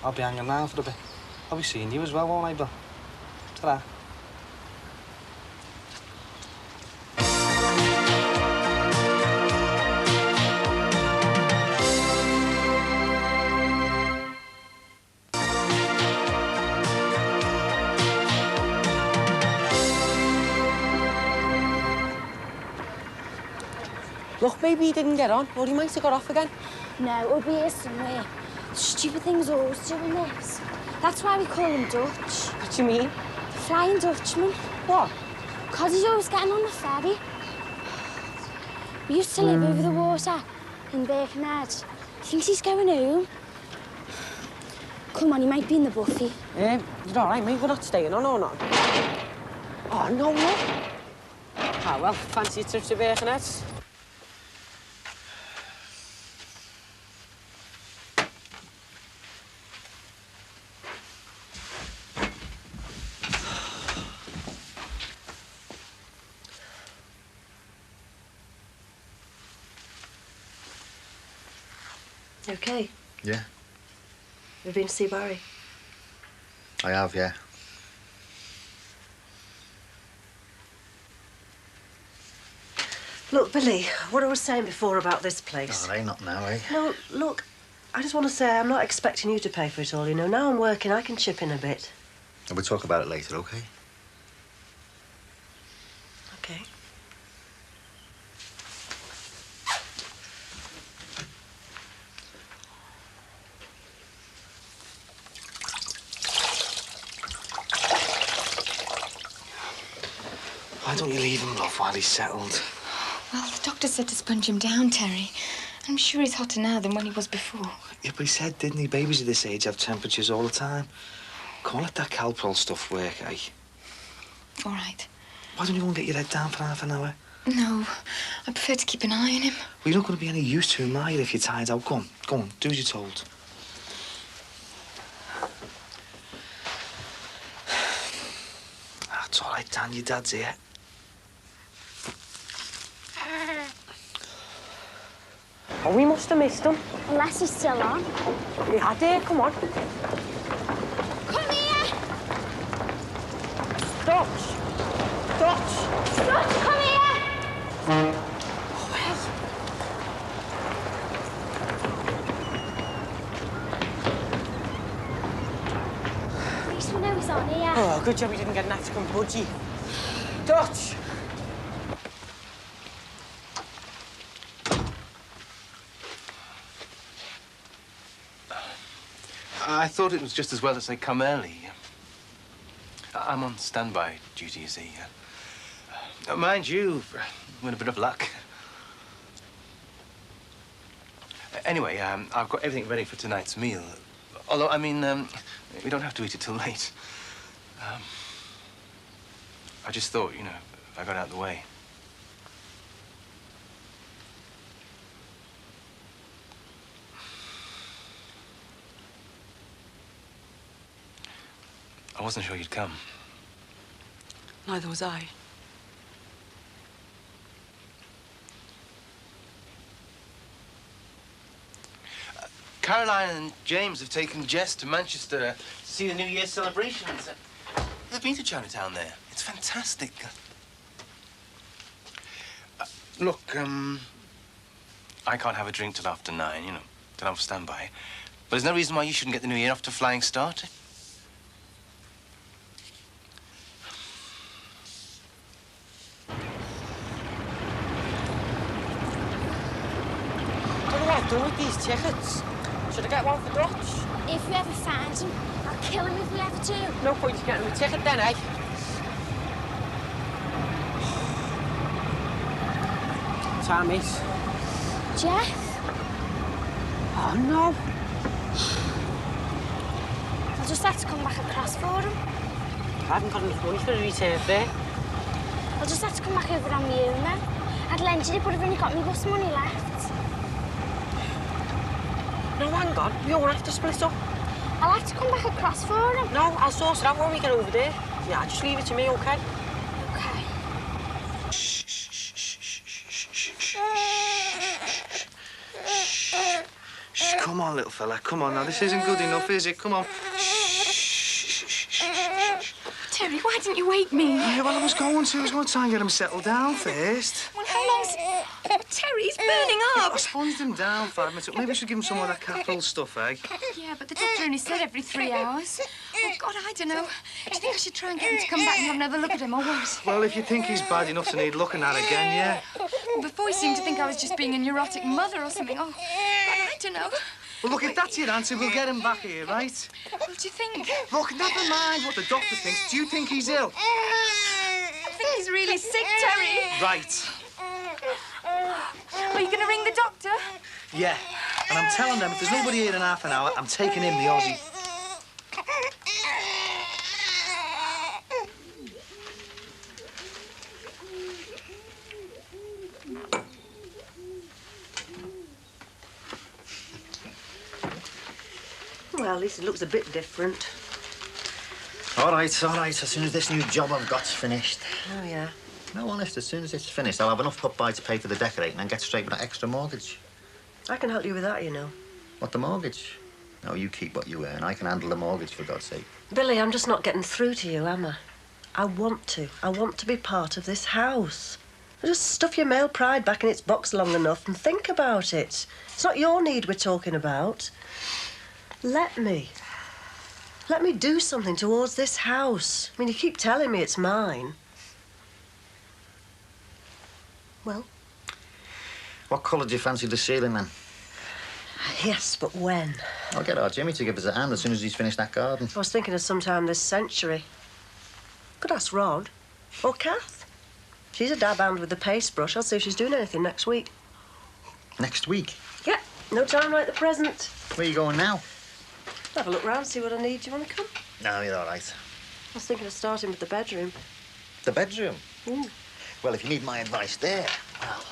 I'll be hanging around for a bit. I'll be seeing you as well, won't I, Bill? Ta-ra. Look, maybe he didn't get on, or he might have got off again. No, it'll be here somewhere. Stupid things always doing this. That's why we call him Dutch. What do you mean? Flying Dutchman. What? Because he's always getting on the ferry. We used to live over the water in Birkenhead. Thinks he's going home. Come on, he might be in the buffy. You're all right, mate. We're not staying on or not. Oh, no, look. Ah, well, fancy a trip to Birkenhead? Okay. Yeah, You've been to see Barry? I have, yeah. Look, Billy, what I was saying before about this place. Oh, not now, eh? No, look, I just want to say I'm not expecting you to pay for it all, you know. Now I'm working, I can chip in a bit. And we'll talk about it later, OK? OK. Why don't you leave him, love, while he's settled? Well, the doctor said to sponge him down, Terry. I'm sure he's hotter now than when he was before. Yeah, but he said, didn't he? Babies of this age have temperatures all the time. Can't let that Calpol stuff work, eh? All right. Why don't you go and get your head down for half an hour? No, I prefer to keep an eye on him. Well, you're not going to be any use to him, are you, if you're tired out? Go on, do as you're told. That's all right, Dan, your dad's here. Oh, we must have missed him. Unless he's still on. He had it, come on. Come here! Dutch! Dutch! Dutch, come here! Oh, hey. At least we know he's on here. Oh, good job we didn't get an African budgie. Dutch! I thought it was just as well to say come early. I'm on standby duty, you see. Mind you, with a bit of luck. Anyway, I've got everything ready for tonight's meal. Although, I mean, we don't have to eat it till late. I just thought, you know, if I got out of the way. I wasn't sure you'd come. Neither was I. Caroline and James have taken Jess to Manchester to see the New Year's celebrations. They've been to Chinatown there. It's fantastic. Look, I can't have a drink till after 9, you know, till I'm on standby. But there's no reason why you shouldn't get the New Year off to a flying start. What do I do with these tickets? Should I get one for Dutch? If we ever find him, I'll kill him if we ever do. No point in getting him a ticket then, eh? Time is. Jeff? Oh, no. I'll just have to come back across for him. I haven't got enough money for a return fare. I'll just have to come back over on my own then. I'd lend you it, but I've only got my bus money left. No, hang on. We all have to split up. I'll have to come back across for him. No, I'll sort it out when we get over there. Yeah, just leave it to me, OK? OK. Shh, come on, little fella. Come on now. This isn't good enough, is it? Come on. Terry, why didn't you wake me? Yeah, well, I was going to try and get him settled down first. Well, how long's... Oh, Terry, he's burning up. I sponged him down 5 minutes. Maybe I should give him some of that Calpol stuff, eh? Yeah, but the doctor only said every 3 hours. Oh, God, I don't know. Do you think I should try and get him to come back and have another look at him, or what? Well, if you think he's bad enough to need looking at again, yeah. Well, before he seemed to think I was just being a neurotic mother or something. Oh, I don't know. Well, look, if that's your answer, we'll get him back here, right? What do you think? Look, never mind what the doctor thinks. Do you think he's ill? I think he's really sick, Terry. Right. Are you going to ring the doctor? Yeah. And I'm telling them if there's nobody here in half an hour, I'm taking him, the Aussie. Well, at least it looks a bit different. All right. As soon as this new job I've got's finished. Oh, yeah. No, honest, as soon as it's finished, I'll have enough put by to pay for the decorating and get straight with that extra mortgage. I can help you with that, you know. What, the mortgage? No, you keep what you earn. I can handle the mortgage, for God's sake. Billy, I'm just not getting through to you, am I? I want to. I want to be part of this house. Just stuff your male pride back in its box long enough and think about it. It's not your need we're talking about. Let me do something towards this house. I mean, you keep telling me it's mine. Well? What colour do you fancy the ceiling, then? Yes, but when? I'll get our Jimmy to give us a hand as soon as he's finished that garden. I was thinking of sometime this century. Could ask Rod. Or Kath. She's a dab hand with the paste brush. I'll see if she's doing anything next week. Next week? Yeah, no time like the present. Where are you going now? Have a look round, see what I need. Do you want to come? No, you're all right. I was thinking of starting with the bedroom. The bedroom? Mm. Well, if you need my advice there, well...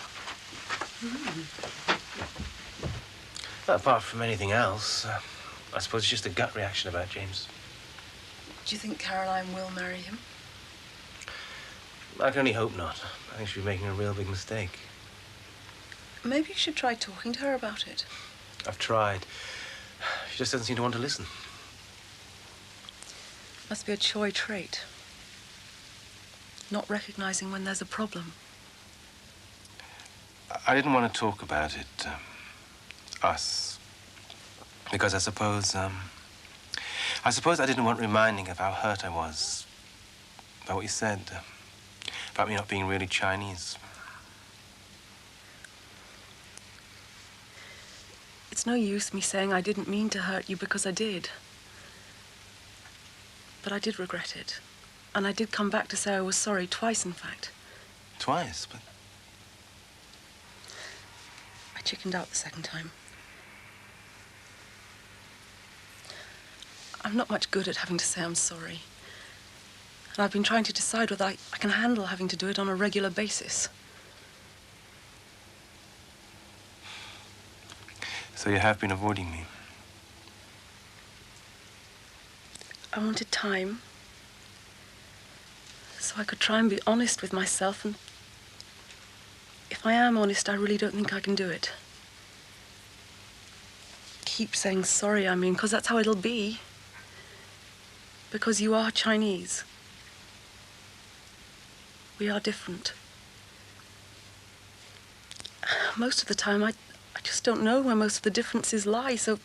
Well, apart from anything else, I suppose it's just a gut reaction about James. Do you think Caroline will marry him? I can only hope not. I think she'll be making a real big mistake. Maybe you should try talking to her about it. I've tried. She just doesn't seem to want to listen. Must be a Choi trait. Not recognizing when there's a problem. I didn't want to talk about it, us, because I suppose I didn't want reminding of how hurt I was by what you said, about me not being really Chinese. It's no use me saying I didn't mean to hurt you because I did. But I did regret it. And I did come back to say I was sorry, twice, in fact. Twice, but... I chickened out the second time. I'm not much good at having to say I'm sorry. And I've been trying to decide whether I can handle having to do it on a regular basis. So you have been avoiding me? I wanted time. So I could try and be honest with myself, and if I am honest, I really don't think I can do it. Keep saying sorry, I mean, because that's how it'll be. Because you are Chinese. We are different. Most of the time, I just don't know where most of the differences lie, so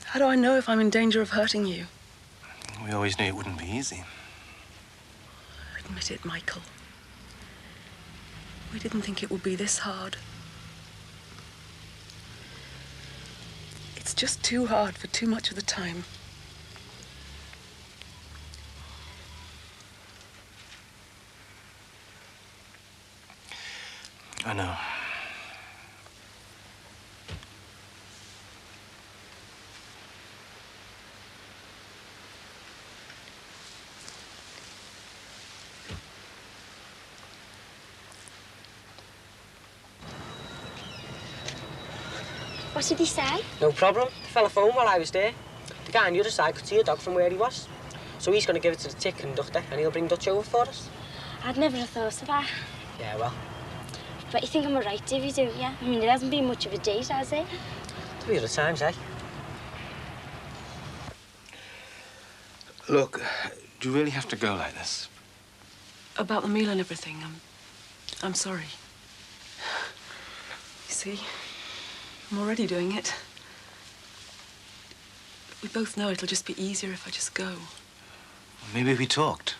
how do I know if I'm in danger of hurting you? We always knew it wouldn't be easy. Admit it, Michael. We didn't think it would be this hard. It's just too hard for too much of the time. I know. What did he say? No problem. The fella phoned while I was there. The guy on the other side could see a dog from where he was. So he's going to give it to the ticket conductor and he'll bring Dutch over for us. I'd never have thought of that. Yeah, well. But you think I'm alright, Davy, don't you? I mean, it hasn't been much of a date, has it? 3 other times, eh? Look, do you really have to go like this? About the meal and everything, I'm sorry. You see, I'm already doing it. We both know it'll just be easier if I just go. Maybe we talked.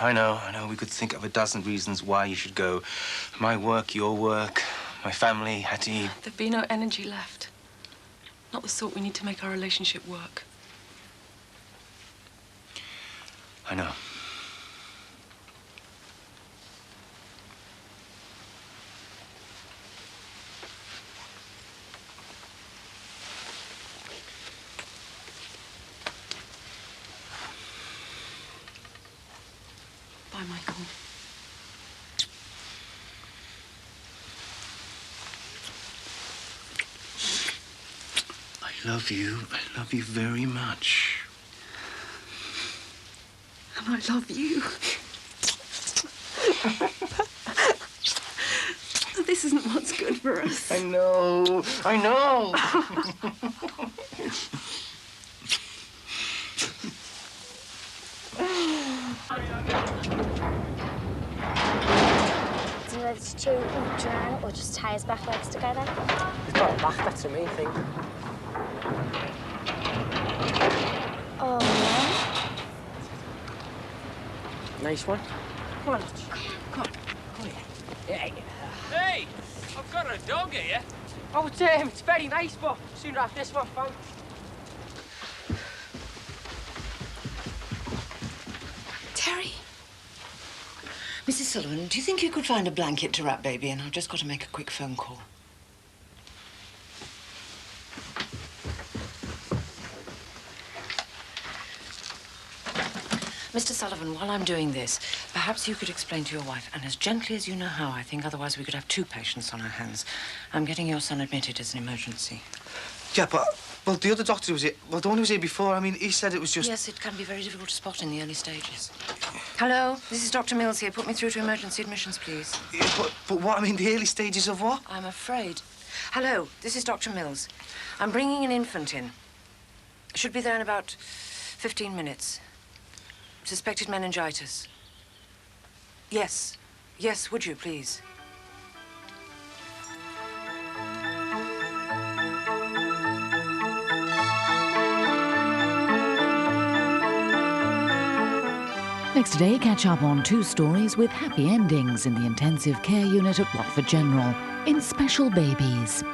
I know. We could think of a dozen reasons why you should go. My work, your work, my family, Hattie. There'd be no energy left. Not the sort we need to make our relationship work. I know. Bye, Michael. I love you. I love you very much. And I love you. This isn't what's good for us. I know. I know. whether to drown or just tie his back legs together. He's got a back, that's the main thing. Oh, man. Nice one. Come on, Lodge. Come on. Come here. Yeah. Hey, I've got a dog here. Oh, it's very nice, but sooner have this one, thanks. Terry? Mrs. Sullivan, do you think you could find a blanket to wrap baby in? I've just got to make a quick phone call. Mr. Sullivan, while I'm doing this, perhaps you could explain to your wife, and as gently as you know how, I think, otherwise we could have 2 patients on our hands. I'm getting your son admitted as an emergency. Yeah, but... Well, the other doctor was here. Well, the one who was here before, I mean, he said it was just... Yes, it can be very difficult to spot in the early stages. Hello, this is Dr. Mills here. Put me through to emergency admissions, please. Yeah, but what? I mean, the early stages of what? I'm afraid. Hello, this is Dr. Mills. I'm bringing an infant in. Should be there in about 15 minutes. Suspected meningitis. Yes. Yes, would you, please? Next day, catch up on 2 stories with happy endings in the intensive care unit at Watford General in Special Babies.